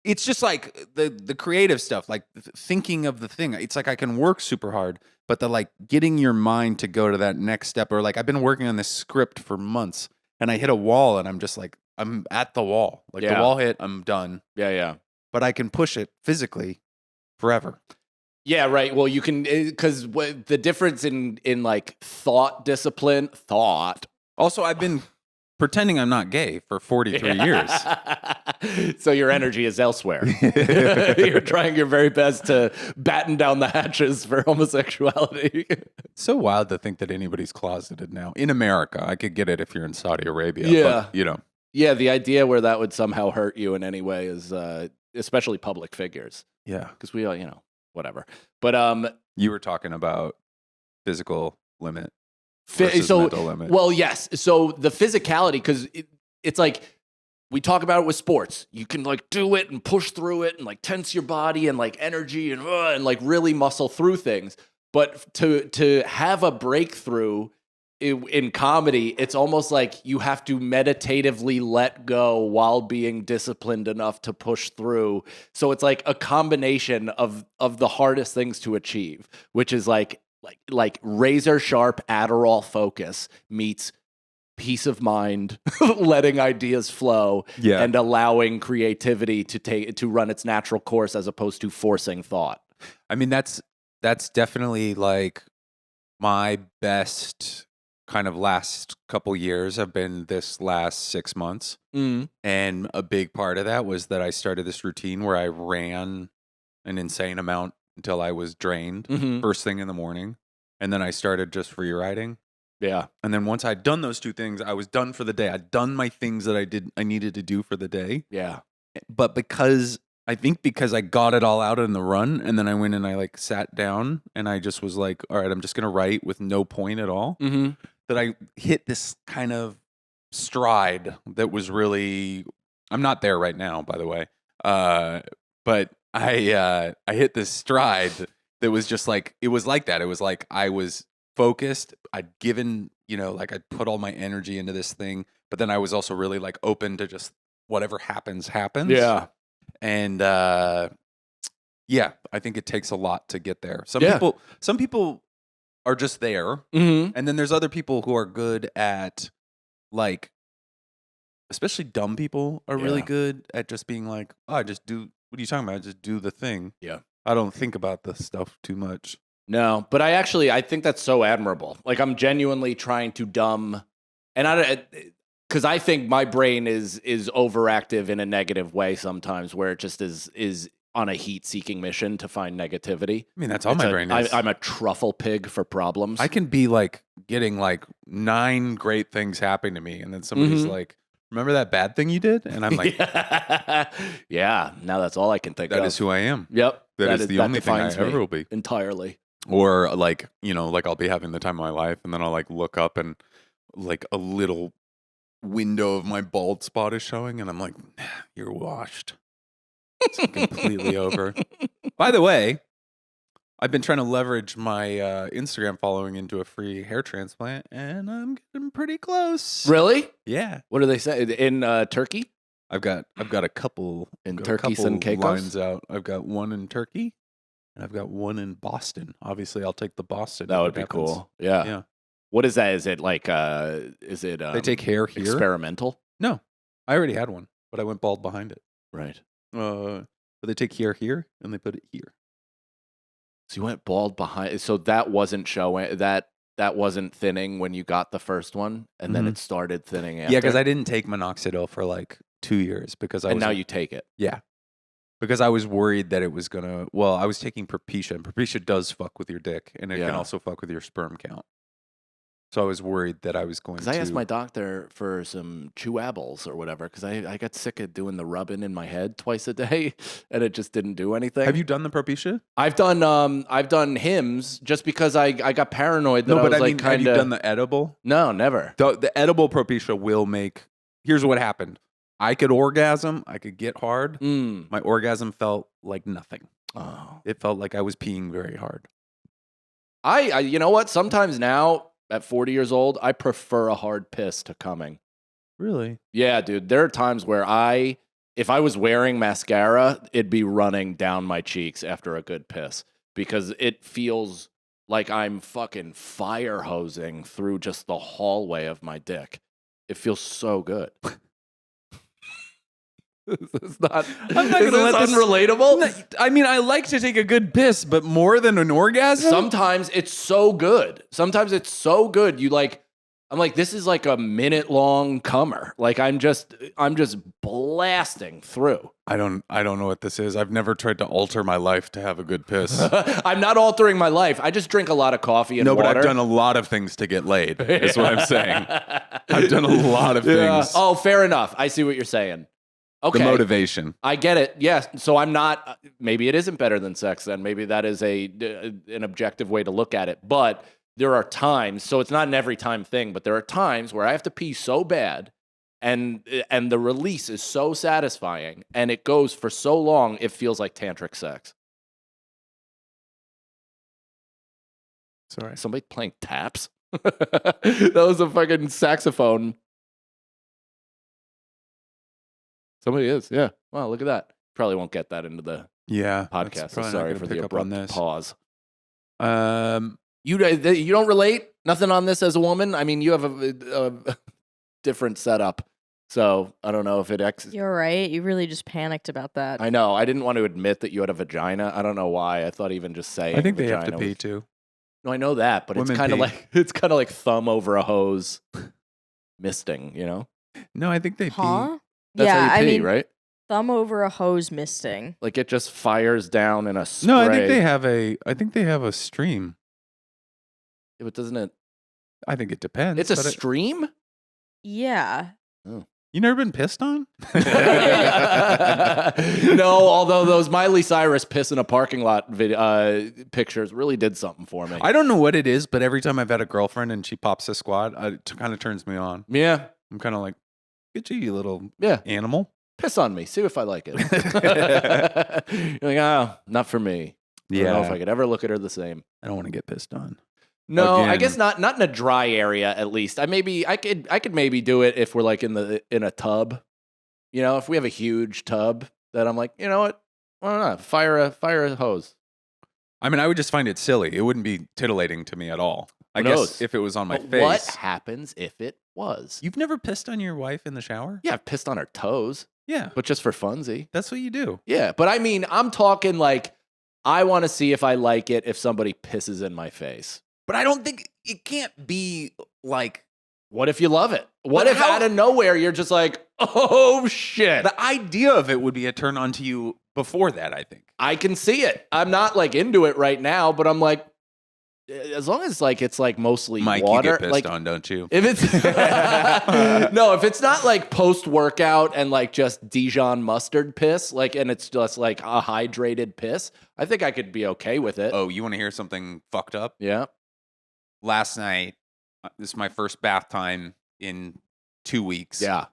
It's just like the creative stuff, like thinking of the thing. It's like I can work super hard, but the like getting your mind to go to that next step, or like I've been working on this script for months and I hit a wall and I'm just like, I'm at the wall. Like the wall hit, I'm done. Yeah, yeah. But I can push it physically forever. Yeah, right. Well, you can, because the difference in like discipline. Also, I've been pretending I'm not gay for 43 years. So your energy is elsewhere. You're trying your very best to batten down the hatches for homosexuality. It's so wild to think that anybody's closeted now. In America, I could get it if you're in Saudi Arabia. Yeah. But, you know. Yeah, the idea where that would somehow hurt you in any way is, especially public figures. Yeah. Because we all, whatever. But you were talking about physical limit. Mental limit. Well, yes. So the physicality, because it's like we talk about it with sports. You can like do it and push through it and like tense your body and like energy and like really muscle through things. But to have a breakthrough in comedy, it's almost like you have to meditatively let go while being disciplined enough to push through. So it's like a combination of the hardest things to achieve, which is like razor sharp Adderall focus meets peace of mind, letting ideas flow, and allowing creativity to run its natural course as opposed to forcing thought. I mean, that's definitely like my best kind of last couple years have been this last 6 months. Mm. And a big part of that was that I started this routine where I ran an insane amount until I was drained Mhm. first thing in the morning. And then I started just free riding. Yeah. And then once I'd done those two things, I was done for the day. I'd done my things that I needed to do for the day. Yeah. But because I got it all out in the run, and then I went and I like sat down and I just was like, all right, I'm just gonna write with no point at all. Mm-hmm. That I hit this kind of stride that was really, I'm not there right now, by the way. But I hit this stride that was just like, it was like that. It was like I was focused. I'd given, like I'd put all my energy into this thing, but then I was also really like open to just whatever happens. Yeah. And yeah, I think it takes a lot to get there. Some people are just there, Mm-hmm. and then there's other people who are good at, like, especially dumb people are really Yeah. good at just being like, oh, I just do. What are you talking about? I just do the thing. Yeah. I don't think about this stuff too much. No, but I think that's so admirable. Like, I'm genuinely trying to dumb, and because I think my brain is overactive in a negative way sometimes, where it just is on a heat-seeking mission to find negativity. I mean, that's all my brain is. I'm a truffle pig for problems. I can be like getting like 9 great things happening to me, and then somebody's like, remember that bad thing you did? And I'm like, yeah, now that's all I can think of. that is who I am. Yep. That is the only thing I defines me ever will be. entirely. Or like, like I'll be having the time of my life, and then I'll like look up and like a little window of my bald spot is showing, and I'm like, you're washed. It's completely over. By the way, I've been trying to leverage my Instagram following into a free hair transplant, and I'm getting pretty close. Really? Yeah. What do they say in Turkey? I've got a couple In got a Turkey, couple some Caicos? lines out. I've got one in Turkey, and I've got one in Boston. Obviously, I'll take the Boston. That if would it be happens. cool. Yeah. Yeah. What is that? Is it like They take hair here. experimental? No, I already had one, but I went bald behind it. Right. But they take hair here and they put it here. So you went bald behind. So that wasn't showing that wasn't thinning when you got the first one, and then Mhm. it started thinning after. Yeah, because I didn't take minoxidil for like 2 years because I and was now you take it. yeah, because I was worried that it was gonna. Well, I was taking Propecia, and Propecia does fuck with your dick, and it Yeah. can also fuck with your sperm count. So I was worried that I was going to. Because I asked my doctor for some chewables or whatever, because I got sick of doing the rubbing in my head twice a day, and it just didn't do anything. Have you done the Propecia? I've done hymns just because I got paranoid that No, I but was I like mean, kind have you of done the edible? no, never. The edible Propecia will make. Here's what happened. I could orgasm. I could get hard. Mm. My orgasm felt like nothing. Oh. It felt like I was peeing very hard. I you know what? Sometimes now at 40 years old, I prefer a hard piss to coming. Really? Yeah, dude. There are times where if I was wearing mascara, it'd be running down my cheeks after a good piss because it feels like I'm fucking fire hosing through just the hallway of my dick. It feels so good. It's not. I'm not is gonna let this this- unrelatable? I mean, I like to take a good piss, but more than an orgasm? Sometimes it's so good. Sometimes it's so good. I'm like, this is like a minute long comer. Like I'm just blasting through. I don't know what this is. I've never tried to alter my life to have a good piss. I'm not altering my life. I just drink a lot of coffee and No, but water. I've done a lot of things to get laid. Is what I'm saying. I've done a lot of Yeah. things. Oh, fair enough. I see what you're saying. Okay. The motivation. I get it. Yes. So I'm not. Maybe it isn't better than sex. Then maybe that is an objective way to look at it. But there are times. So it's not an every time thing. But there are times where I have to pee so bad, and the release is so satisfying, and it goes for so long. It feels like tantric sex. Sorry. Somebody playing taps. That was a fucking saxophone. Somebody is, yeah. Wow, look at that. Probably won't get that into the Yeah. that's podcast. probably So not sorry gonna for the pick up on abrupt this. pause. You You don't relate? Nothing on this as a woman? I mean, you have a different setup. So I don't know if it... You're right. You really just panicked about that. I know. I didn't want to admit that you had a vagina. I don't know why. I thought even just saying I think they have to vagina pee was- too. No, I know that, but Women it's kind of like thumb over a hose, misting. You know, No, I think they pee. Huh? that's yeah, how you pee, I mean, right? thumb over a hose misting. Like it just fires down in a spray. No, I think they have a stream. Yeah, but doesn't it? I think it depends. It's a but stream. you Yeah. never been pissed on? No, although those Miley Cyrus piss in a parking lot pictures really did something for me. I don't know what it is, but every time I've had a girlfriend and she pops a squat, it kind of turns me on. Yeah, I'm kind of like, get you little yeah. animal. Piss on me. See if I like it. You're like, oh, not for me. I don't know if I could ever look at her the same. I don't want to get pissed on. No, I Again. guess not in a dry area at least. I could maybe do it if we're like in a tub. You know, if we have a huge tub that I'm like, you know what? Why not? Fire a hose. I mean, I would just find it silly. It wouldn't be titillating to me at all. I Who guess knows? if it was on my But face. what happens if it was? You've never pissed on your wife in the shower? Yeah, I've pissed on her toes, Yeah. but just for funsies. That's what you do. Yeah, but I mean, I'm talking like I want to see if I like it if somebody pisses in my face. But I don't think it can't be like What if you love it? What But if how- out of nowhere you're just like, oh shit? the idea of it would be a turn on to you before that, I think. I can see it. I'm not like into it right now, but I'm like, as long as like it's like mostly Mike, water. you get pissed like, on, don't you? If it's no, if it's not like post workout and like just Dijon mustard piss, like, and it's just like a hydrated piss, I think I could be okay with it. Oh, you want to hear something fucked up? Yeah. Last night, this is my first bath time in 2 weeks. Yeah.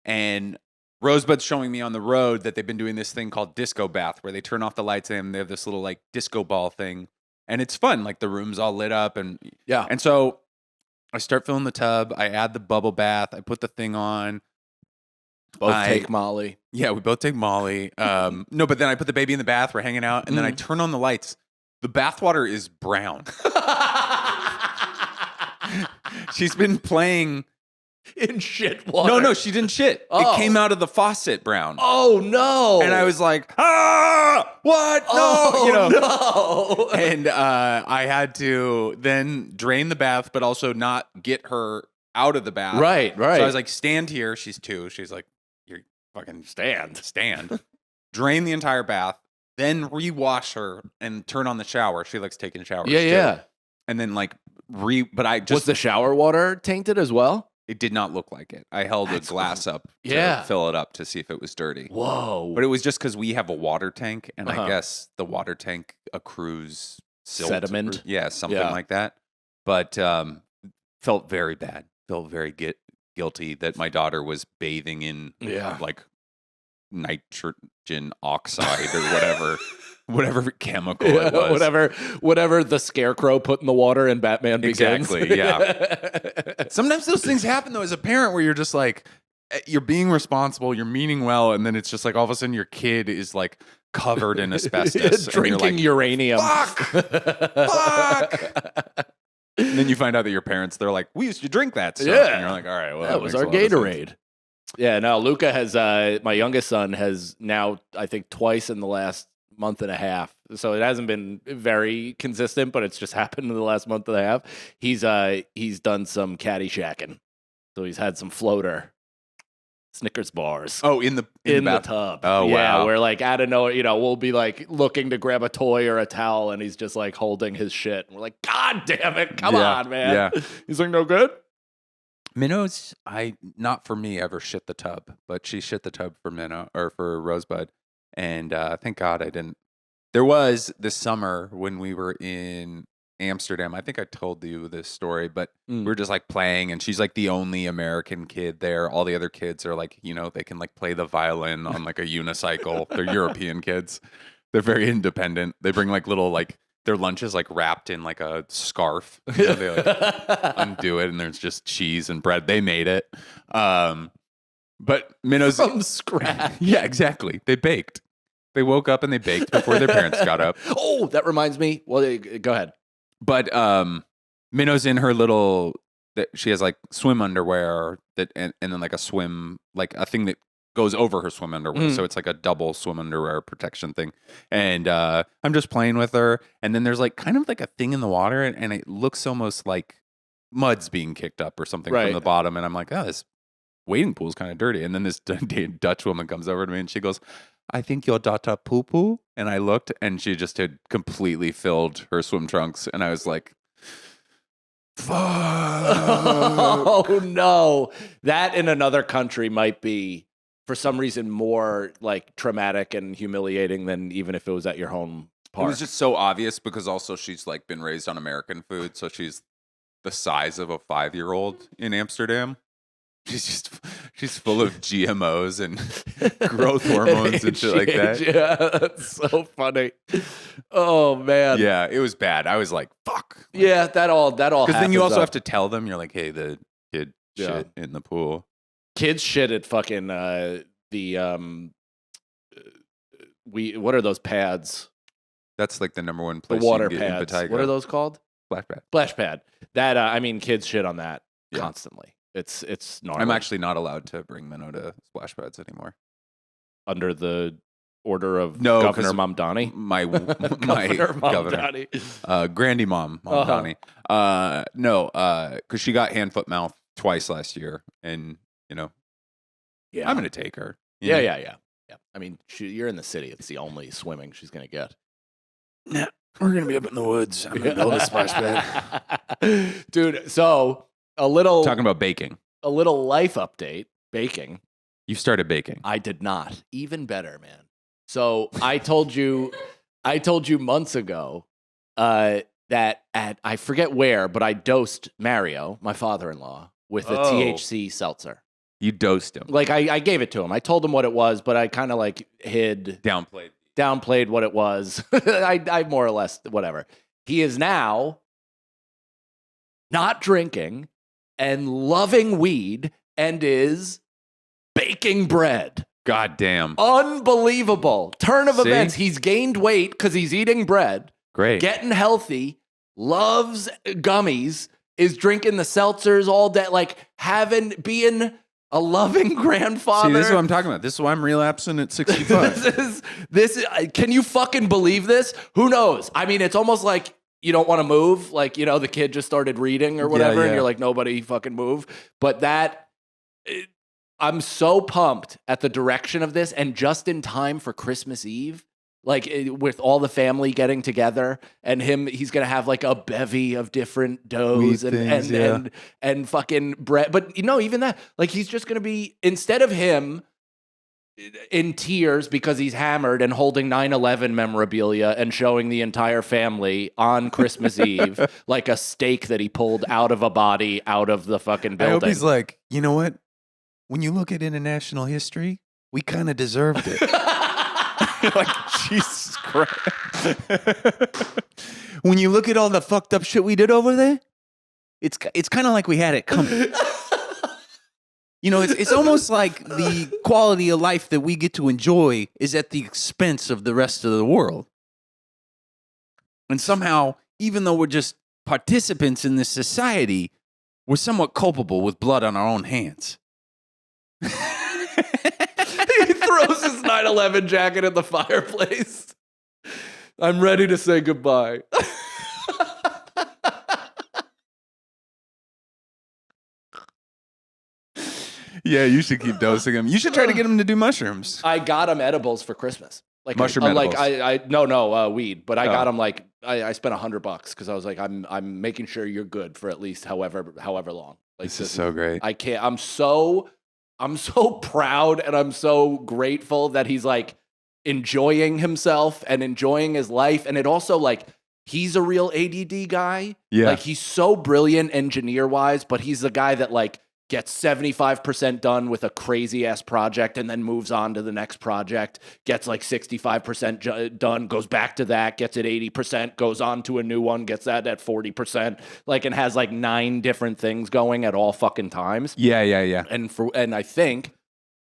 And Rosebud's showing me on the road that they've been doing this thing called disco bath, where they turn off the lights and they have this little like disco ball thing. And it's fun. Like the room's all lit up. And Yeah. And so I start filling the tub. I add the bubble bath. I put the thing on. Both take Molly. Yeah, we both take Molly. No, but then I put the baby in the bath. We're hanging out. And then I turn on the lights. The bathwater is brown. She's been playing In shit water. No, she didn't shit. Oh. It came out of the faucet brown. Oh no. And I was like, what? Oh No, no. And I had to then drain the bath, but also not get her out of the bath. Right. So I was like, stand here. She's 2. She's like, you're fucking stand. Drain the entire bath, then rewash her and turn on the shower. She likes taking showers. Yeah, too. yeah. And then like but I Was just the shower water tainted as well? it did not look like it. I held That's a glass up to Yeah. fill it up to see if it was dirty. Whoa. But it was just because we have a water tank, and Uh-huh. I guess the water tank accrues silt Sediment? yeah, something Yeah. like that. But felt very bad. Felt very guilty that my daughter was bathing in Yeah. like nitrogen oxide or whatever chemical it was. whatever the scarecrow put in the water in Batman Begins. Exactly, yeah. Sometimes those things happen though as a parent where you're just like you're being responsible, you're meaning well, and then it's just like all of a sudden your kid is like covered in asbestos, and you're Drinking like, uranium. fuck. And then you find out that your parents, they're like, we used to drink that stuff. Yeah. And you're like, all right, well, That was our makes a lot of sense. Gatorade. Yeah, no, Luca has, my youngest son has now, I think, twice in the last month and a half. So it hasn't been very consistent, but it's just happened in the last month and a half. He's done some caddyshagging. So he's had some floater Snickers bars. Oh, in the bath- tub. Oh, yeah, wow. where like out of nowhere, we'll be like looking to grab a toy or a towel, and he's just like holding his shit. And we're like, God damn it, come Yeah, on, man. yeah. He's like, no good. Minnows, not for me ever shit the tub, but she shit the tub for Minnow or for Rosebud. And thank God I didn't. There was this summer when we were in Amsterdam. I think I told you this story, but we were just like playing, and she's like the only American kid there. All the other kids are like, they can like play the violin on like a unicycle. They're European kids. They're very independent. They bring like little like their lunch is like wrapped in like a scarf. They like undo it, and there's just cheese and bread. They made it. But Minnows From scratch. yeah, exactly. They baked. They woke up and they baked before their parents got up. Oh, that reminds me. Well, go ahead. But Minnow's in her little that she has like swim underwear and then like a swim like a thing that goes over her swim underwear. So it's like a double swim underwear protection thing. And I'm just playing with her. And then there's like kind of like a thing in the water, and it looks almost like mud's being kicked up or something from Right. the bottom. And I'm like, oh, this wading pool's kind of dirty. And then this Dutch woman comes over to me and she goes, I think your daughter poo poo. And I looked and she just had completely filled her swim trunks. And I was like, fuck. Oh no. That in another country might be for some reason more like traumatic and humiliating than even if it was at your home park. It was just so obvious because also she's like been raised on American food. So she's the size of a 5-year-old in Amsterdam. She's full of GMOs and growth hormones and shit like that. Yeah, that's so funny. Oh man. Yeah, it was bad. I was like, fuck. Yeah, that all Because then you happens also up. have to tell them, you're like, hey, the kid Yeah. shit in the pool. Kids shit at fucking what are those pads? That's like the number one The place water you can get pads. impetigo. What are those called? Splash pad. Splash pad. That I mean, kids shit on that Yeah. constantly. It's gnarly. I'm actually not allowed to bring Minnow to splash pads anymore. under the order of No, Governor 'cause Mamdani. My Governor Mamdani. Grandy Mom, Uh-huh. Mamdani. No, because she got hand, foot, mouth twice last year, and Yeah. I'm gonna take her. you Yeah, know? yeah. I mean, you're in the city. It's the only swimming she's gonna get. Nah, we're gonna be up in the woods. I'm gonna build a splash pad. Dude. So a little Talking about baking. life update. Baking. You started baking. I did not. Even better, man. So I told you months ago that at I forget where, but I dosed Mario, my father-in-law, with a Oh. THC seltzer. You dosed him. Like I gave it to him. I told him what it was, but I kind of like downplayed what it was. I more or less whatever. He is now not drinking and loving weed and is baking bread. God damn. Unbelievable. Turn of See? events. He's gained weight because he's eating bread, Great. getting healthy, loves gummies, is drinking the seltzers all day, like being a loving grandfather. See, this is what I'm talking about. This is why I'm relapsing at 65. this is, can you fucking believe this? Who knows? I mean, it's almost like you don't want to move. Like, the kid just started reading or whatever, Yeah. and you're like, nobody fucking move. But I'm so pumped at the direction of this, and just in time for Christmas Eve, like with all the family getting together, and he's gonna have like a bevy of different doughs Weed things, and fucking bread. But even that, like he's just gonna be, instead of him in tears because he's hammered and holding 9/11 memorabilia and showing the entire family on Christmas Eve like a steak that he pulled out of a body out of the fucking I building. hope he's like, you know what? When you look at international history, we kind of deserved it. Like, Jesus Christ. When you look at all the fucked up shit we did over there, it's kind of like we had it coming. It's almost like the quality of life that we get to enjoy is at the expense of the rest of the world. And somehow, even though we're just participants in this society, we're somewhat culpable with blood on our own hands. He throws his 9/11 jacket in the fireplace. I'm ready to say goodbye. Yeah, you should keep dosing him. You should try to get him to do mushrooms. I got him edibles for Christmas. Like Mushroom like edibles. weed. But I Oh. got him like I spent $100 because I was like, I'm making sure you're good for at least however long. Like This is so great. I can't. I'm so proud and I'm so grateful that he's like enjoying himself and enjoying his life. And it also like he's a real ADD guy. Yeah. Like he's so brilliant engineer wise, but he's the guy that like gets 75% done with a crazy ass project and then moves on to the next project, gets like 65% done, goes back to that, gets it 80%, goes on to a new one, gets that at 40%, like, and has like 9 different things going at all fucking times. Yeah. And I think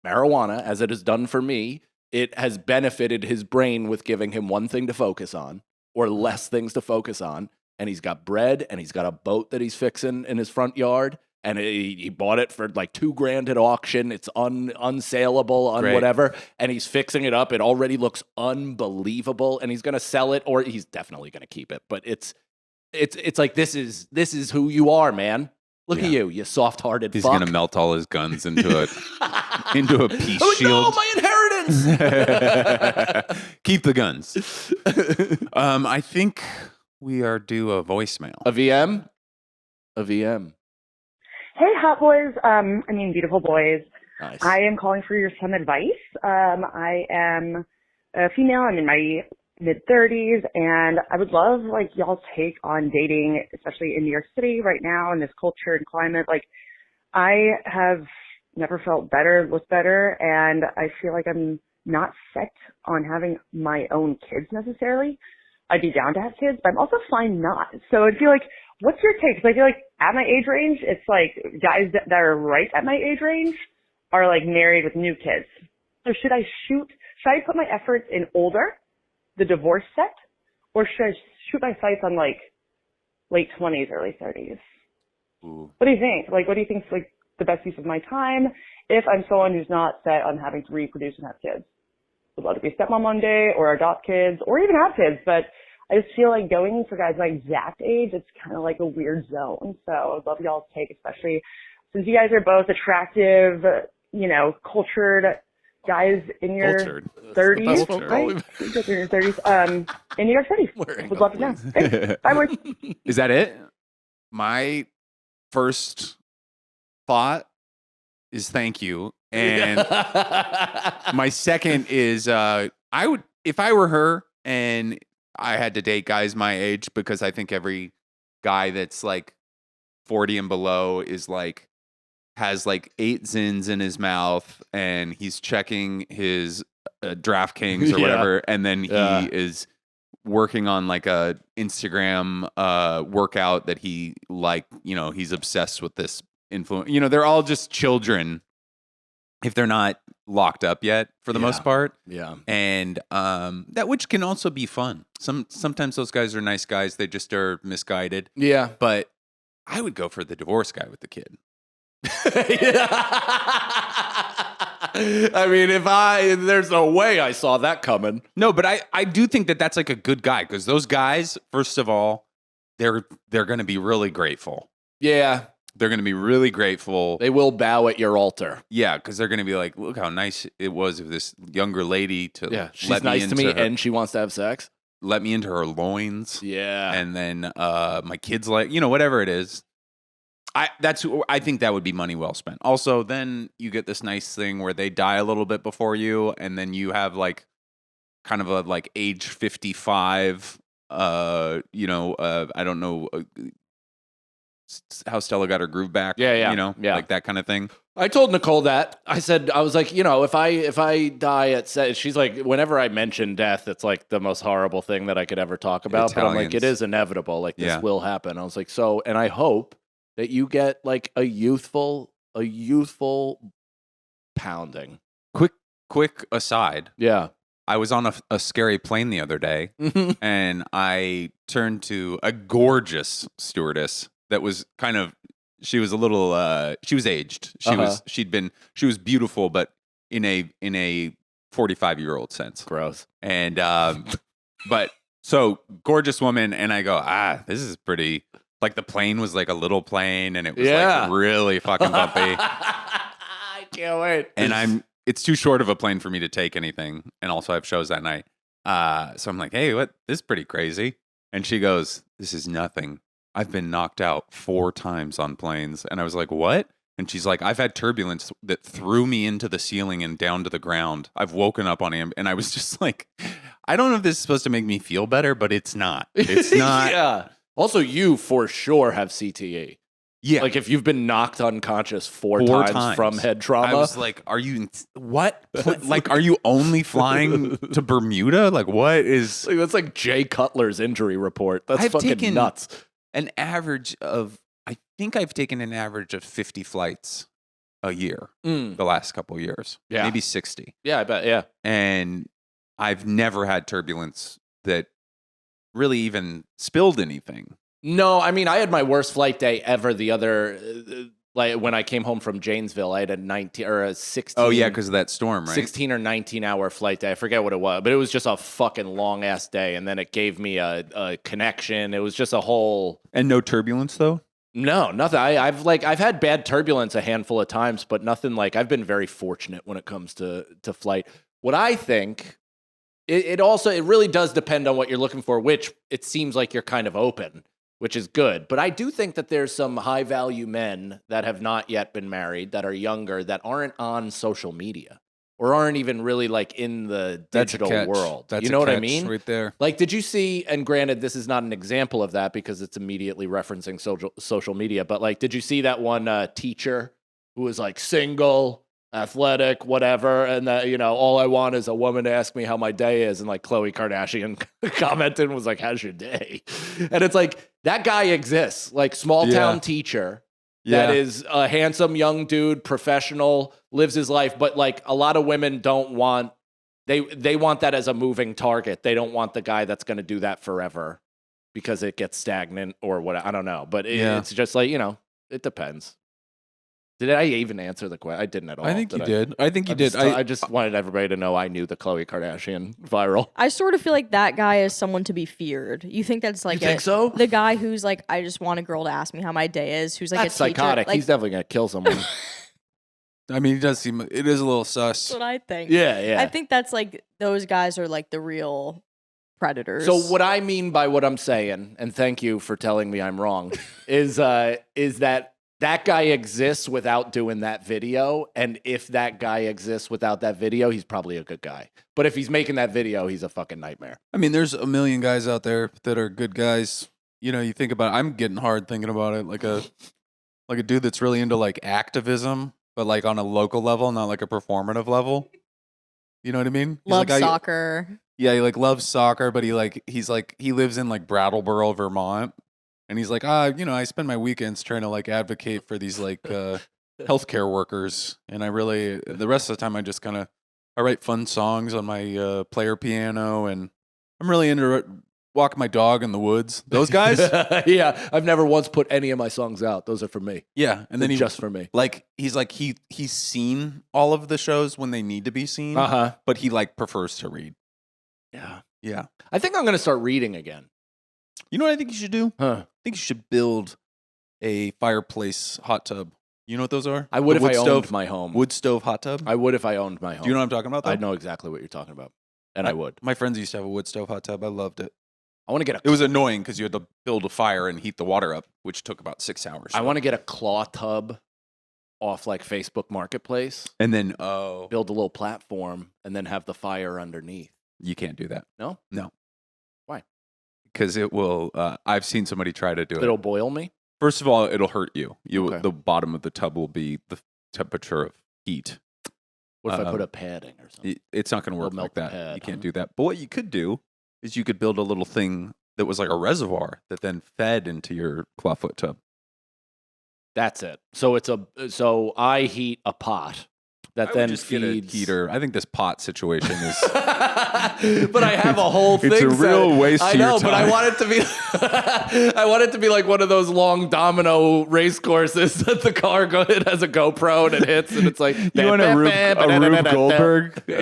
marijuana, as it has done for me, it has benefited his brain with giving him one thing to focus on or less things to focus on. And he's got bread and he's got a boat that he's fixing in his front yard. and he bought it for like $2,000 at auction. It's unsaleable, Great. whatever, and he's fixing it up. It already looks unbelievable, and he's gonna sell it, or he's definitely gonna keep it. But it's like this is who you are, man. Look at you soft-hearted. He's fuck. gonna melt all his guns into a peace Oh, shield. no, my inheritance. Keep the guns. I think we are due a voicemail. A VM. Hey, hot boys. Beautiful boys. Nice. I am calling for some advice. I am a female. I'm in my mid-30s, and I would love, y'all's take on dating, especially in New York City right now in this culture and climate. I have never felt better, looked better, and I feel like I'm not set on having my own kids necessarily. I'd be down to have kids, but I'm also fine not. So I'd feel like, what's your take? Because I feel like at my age range, it's like guys that are right at my age range are like married with new kids. So should I put my efforts in older, the divorce set, or should I shoot my sights on like late 20s, early 30s? Ooh. What do you think? What do you think is like the best use of my time if I'm someone who's not set on having to reproduce and have kids? Would love to be a stepmom one day or adopt kids or even have kids, but I just feel like going for guys my exact age, it's kind of like a weird zone. So I'd love y'all's take, especially since you guys are both attractive, cultured guys in your 30s, Cultured. right? In your 30s, in New York City. Would love to know. Thanks. Bye, boys. Is that it? My first thought is thank you. And my second is I would, if I were her and I had to date guys my age, because I think every guy that's like 40 and below is like, has like 8 zins in his mouth and he's checking his DraftKings or whatever. And then he is working on like a Instagram workout that he he's obsessed with this influence. They're all just children if they're not locked up yet for the most part. Yeah. And that, which can also be fun. Sometimes those guys are nice guys. They just are misguided. Yeah. But I would go for the divorce guy with the kid. I mean, there's no way I saw that coming. No, but I do think that that's like a good guy, because those guys, first of all, they're going to be really grateful. Yeah. They're going to be really grateful. They will bow at your altar. Yeah, because they're going to be like, look how nice it was of this younger lady to she's nice to me and she wants to have sex. Let me into her loins. Yeah. And then my kids whatever it is. I think that would be money well spent. Also, then you get this nice thing where they die a little bit before you, and then you have like kind of a like age 55 I don't know how Stella got her groove back. Like that kind of thing. I told Nicole that. I was like, if I die at she's like, whenever I mention death, it's like the most horrible thing that I could ever talk about. Italians. But I'm like, it is inevitable. Like this will happen. I was like, and I hope that you get like a youthful pounding. Quick aside. Yeah. I was on a scary plane the other day, and I turned to a gorgeous stewardess that was she was a little, she was aged. She was beautiful, but in a 45-year-old sense. Gross. And, but so gorgeous woman. And I go, this is pretty, like the plane was like a little plane and it was like really fucking bumpy. I can't wait. And it's too short of a plane for me to take anything. And also I have shows that night. So I'm like, hey, this is pretty crazy. And she goes, this is nothing. I've been knocked out 4 times on planes. And I was like, what? And she's like, I've had turbulence that threw me into the ceiling and down to the ground. I've woken up on and I was just like, I don't know if this is supposed to make me feel better, but it's not. It's not. Yeah. Also, you for sure have CTE. Yeah. Like if you've been knocked unconscious 4 times from head trauma. I was like, are you, what? Like, are you only flying to Bermuda? Like, what is. Like, that's like Jay Cutler's injury report. That's fucking nuts. An average of, I think I've taken an average of 50 flights a year the last couple of years. Yeah. Maybe 60. Yeah, I bet. Yeah. And I've never had turbulence that really even spilled anything. No, I mean, I had my worst flight day ever Like when I came home from Janesville, I had a 19 or a 16. Oh yeah, because of that storm, right? 16 or 19 hour flight day. I forget what it was, but it was just a fucking long ass day. And then it gave me a connection. It was just a whole. And no turbulence though. No, nothing. I've had bad turbulence a handful of times, but nothing like I've been very fortunate when it comes to flight. What I think, it really does depend on what you're looking for, which it seems like you're kind of open, which is good. But I do think that there's some high value men that have not yet been married, that are younger, that aren't on social media or aren't even really like in the digital world. That's you know what I catch mean? right there. Like, did you see, and granted, this is not an example of that because it's immediately referencing social media, but like, did you see that one teacher who was like single, athletic, whatever, and that, you know, all I want is a woman to ask me how my day is, and like Khloe Kardashian commented and was like, how's your day? And it's like, that guy exists, like small town teacher that is a handsome young dude, professional, lives his life, but like a lot of women don't want, they want that as a moving target. They don't want the guy that's going to do that forever because it gets stagnant or what, I don't know, but it's just like, you know, it depends. Did I even answer the question? I didn't at all. I think you did. I think you did. I just wanted everybody to know I knew the Khloe Kardashian viral. I sort of feel like that guy is someone to be feared. You think that's like You think so? The guy who's like, I just want a girl to ask me how my day is, who's like That's a teacher. psychotic. Like, He's definitely going to kill someone. I mean, it is a little sus. that's what I think. Yeah. I think that's like, those guys are like the real predators. So what I mean by what I'm saying, and thank you for telling me I'm wrong, is that guy exists without doing that video, and if that guy exists without that video, he's probably a good guy. But if he's making that video, he's a fucking nightmare. I mean, there's a million guys out there that are good guys. You know, you think about it, I'm getting hard thinking about it, like a dude that's really into like activism, but like on a local level, not like a performative level. You know what I mean? He's love like, soccer. Yeah, he like loves soccer, but he lives in like Brattleboro, Vermont. And he's like, you know, I spend my weekends trying to like advocate for these like healthcare workers, and the rest of the time I write fun songs on my player piano, and I'm really into walking my dog in the woods. Those guys, yeah, I've never once put any of my songs out. Those are for me. Yeah, and then just for me. Like he's seen all of the shows when they need to be seen, but he like prefers to read. Yeah. I think I'm gonna start reading again. You know what I think you should do? Huh. I think you should build a fireplace hot tub. You know what those are? I would The if I wood owned stove- my home. Wood stove hot tub? I would if I owned my home. Do you know what I'm talking about? Though? I know exactly what you're talking about, and I would. My friends used to have a wood stove hot tub. I loved it. I want to get It was annoying because you had to build a fire and heat the water up, which took about 6 hours. I want to get a claw tub off like Facebook Marketplace. And then, build a little platform and then have the fire underneath. You can't do that. No? No. Why? Because it will, I've seen somebody try to do it. It'll boil me? First of all, it'll hurt you. Okay. The bottom of the tub will be the temperature of heat. What if I put a padding or something? It's not going to work It'll like melt that. the pad, You can't huh? do that. But what you could do is you could build a little thing that was like a reservoir that then fed into your clawfoot tub. That's it. So I heat a pot that I would then just feeds get a heater. I think this pot situation is. But I have a whole thing. It's a real waste I of know, your but I time. want it to be. I want it to be like one of those long domino race courses that the car it has a GoPro and it hits and it's like. You want a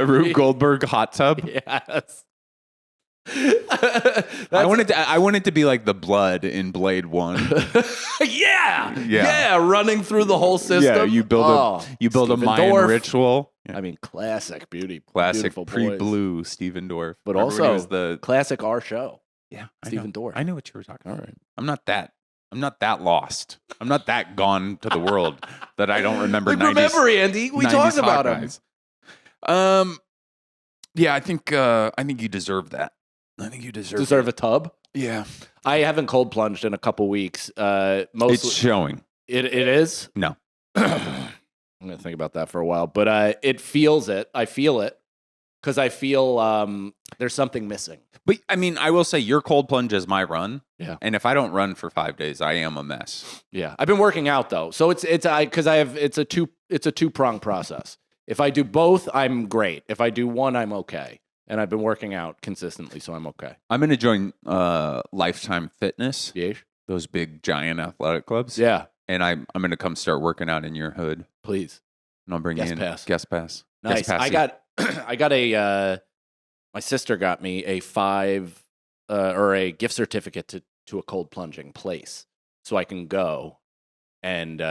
Rube Goldberg hot tub? Yes. I want it to be like the blood in Blade 1. yeah, running through the whole system. Yeah, you build a Stephen Mayan Dorff. ritual. Yeah. I mean, classic beauty, Classic beautiful boys. pre-blue Stephen Dorff. but Remember when he also was the classic our show. yeah Stephen Dorff. I knew what you were talking All about. right. I'm not that lost. I'm not that gone to the world that I don't remember. Like, 90s, remember, Andy, we 90s talked about hot him. guys. Yeah, I think you deserve that. I think you Deserve a tub. Yeah, I haven't cold plunged in a couple weeks. Mostly, it's showing. it is. No. I'm gonna think about that for a while, but it feels it. I feel it because I feel there's something missing. But I mean, I will say your cold plunge is my run. Yeah. And if I don't run for 5 days, I am a mess. Yeah, I've been working out though, so it's a two-pronged process. If I do both, I'm great. If I do one, I'm okay. And I've been working out consistently, so I'm okay. I'm going to join Lifetime Fitness, Yeesh. those big giant athletic clubs. Yeah. and I'm going to come start working out in your hood, Please. and I'll bring Guest you in pass. guest pass. Nice. Guest I got my sister got me a or a gift certificate to a cold plunging place, so I can go and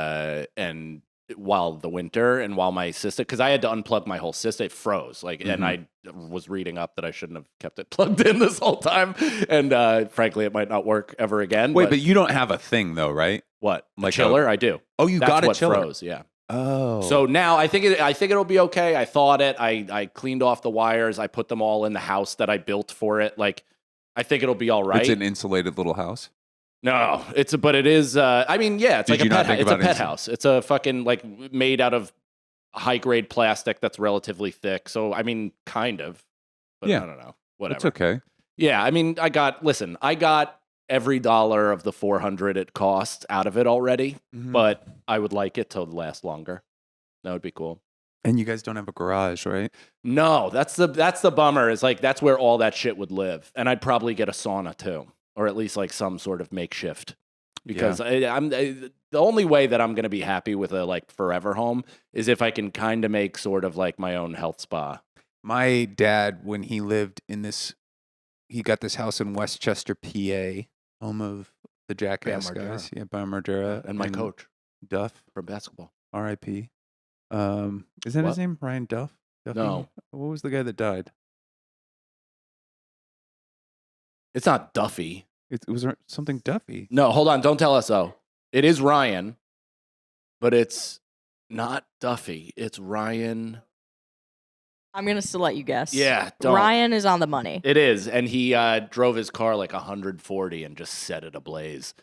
while the winter and while my system, because I had to unplug my whole system, it froze. And I was reading up that I shouldn't have kept it plugged in this whole time, and frankly, it might not work ever again. Wait, but you don't have a thing though, right? What? Like A chiller? I do. Oh, you That's got a what chiller. froze. Yeah. Oh, So now I think it'll be okay. I thawed it. I cleaned off the wires. I put them all in the house that I built for it. I think it'll be all right. it's an insulated little house. No, but it is. I mean, yeah, it's Did like a you not pet. think It's a about pet house. It's a fucking made out of high grade plastic that's relatively thick. So I mean, kind of. But Yeah. I don't know. Whatever. It's okay. Yeah, I mean, I got every dollar of the $400 it costs out of it already, but I would like it to last longer. That would be cool. And you guys don't have a garage, right? No, that's the bummer. Is that's where all that shit would live, and I'd probably get a sauna too, or at least some sort of makeshift. Because the only way that I'm going to be happy with a forever home is if I can kind of make sort of my own health spa. My dad, when he lived in this, he got this house in Westchester, PA, home of the Jackass Bam Margera. guys. Yeah, Bam Margera. And my coach Duff, from basketball. R.I.P. Is that What? his name? Ryan Duff? Duffy? No. What was the guy that died? It's not Duffy. It was something Duffy. No, hold on. Don't tell us so. It is Ryan, but it's not Duffy. It's Ryan. I'm gonna still let you guess. Yeah, don't. Ryan is on the money. It is, and he drove his car 140 and just set it ablaze.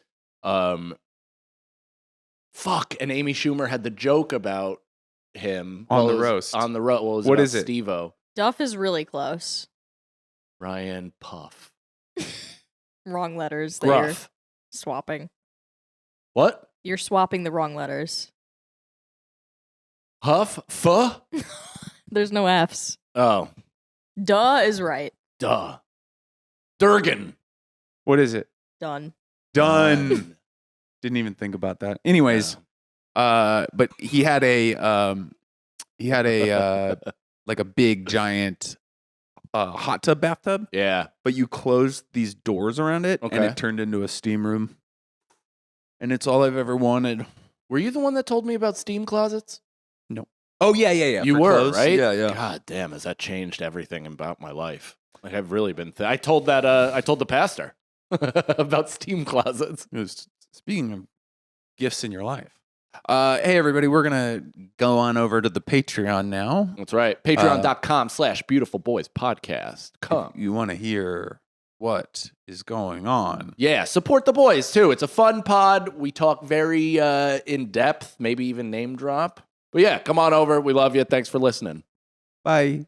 Fuck, and Amy Schumer had the joke about him On the roast. On the roast. What is it? Steve-O. Duff is really close. Ryan Puff. Wrong letters. That you're Gruff. swapping. What? You're swapping the wrong letters. Huff? Fuh? There's no F's. Oh, Duh is right. duh. Durgan. What is it? Done. Done. Didn't even think about that. Anyways, but he had a like a big giant hot tub bathtub, Yeah. but you closed these doors around it and Okay. it turned into a steam room. And it's all I've ever wanted. Were you the one that told me about steam closets? Oh yeah. You for were, clothes. right? Yeah. God damn, has that changed everything about my life? I've really been. I told the pastor about steam closets. It was, speaking of gifts in your life. Hey everybody, we're gonna go on over to the Patreon now. That's right. Patreon.com/beautifulboyspodcast. Come. If you want to hear what is going on. Yeah, support the boys too. It's a fun pod. We talk very in depth, maybe even name drop. But yeah, come on over. We love you. Thanks for listening. Bye.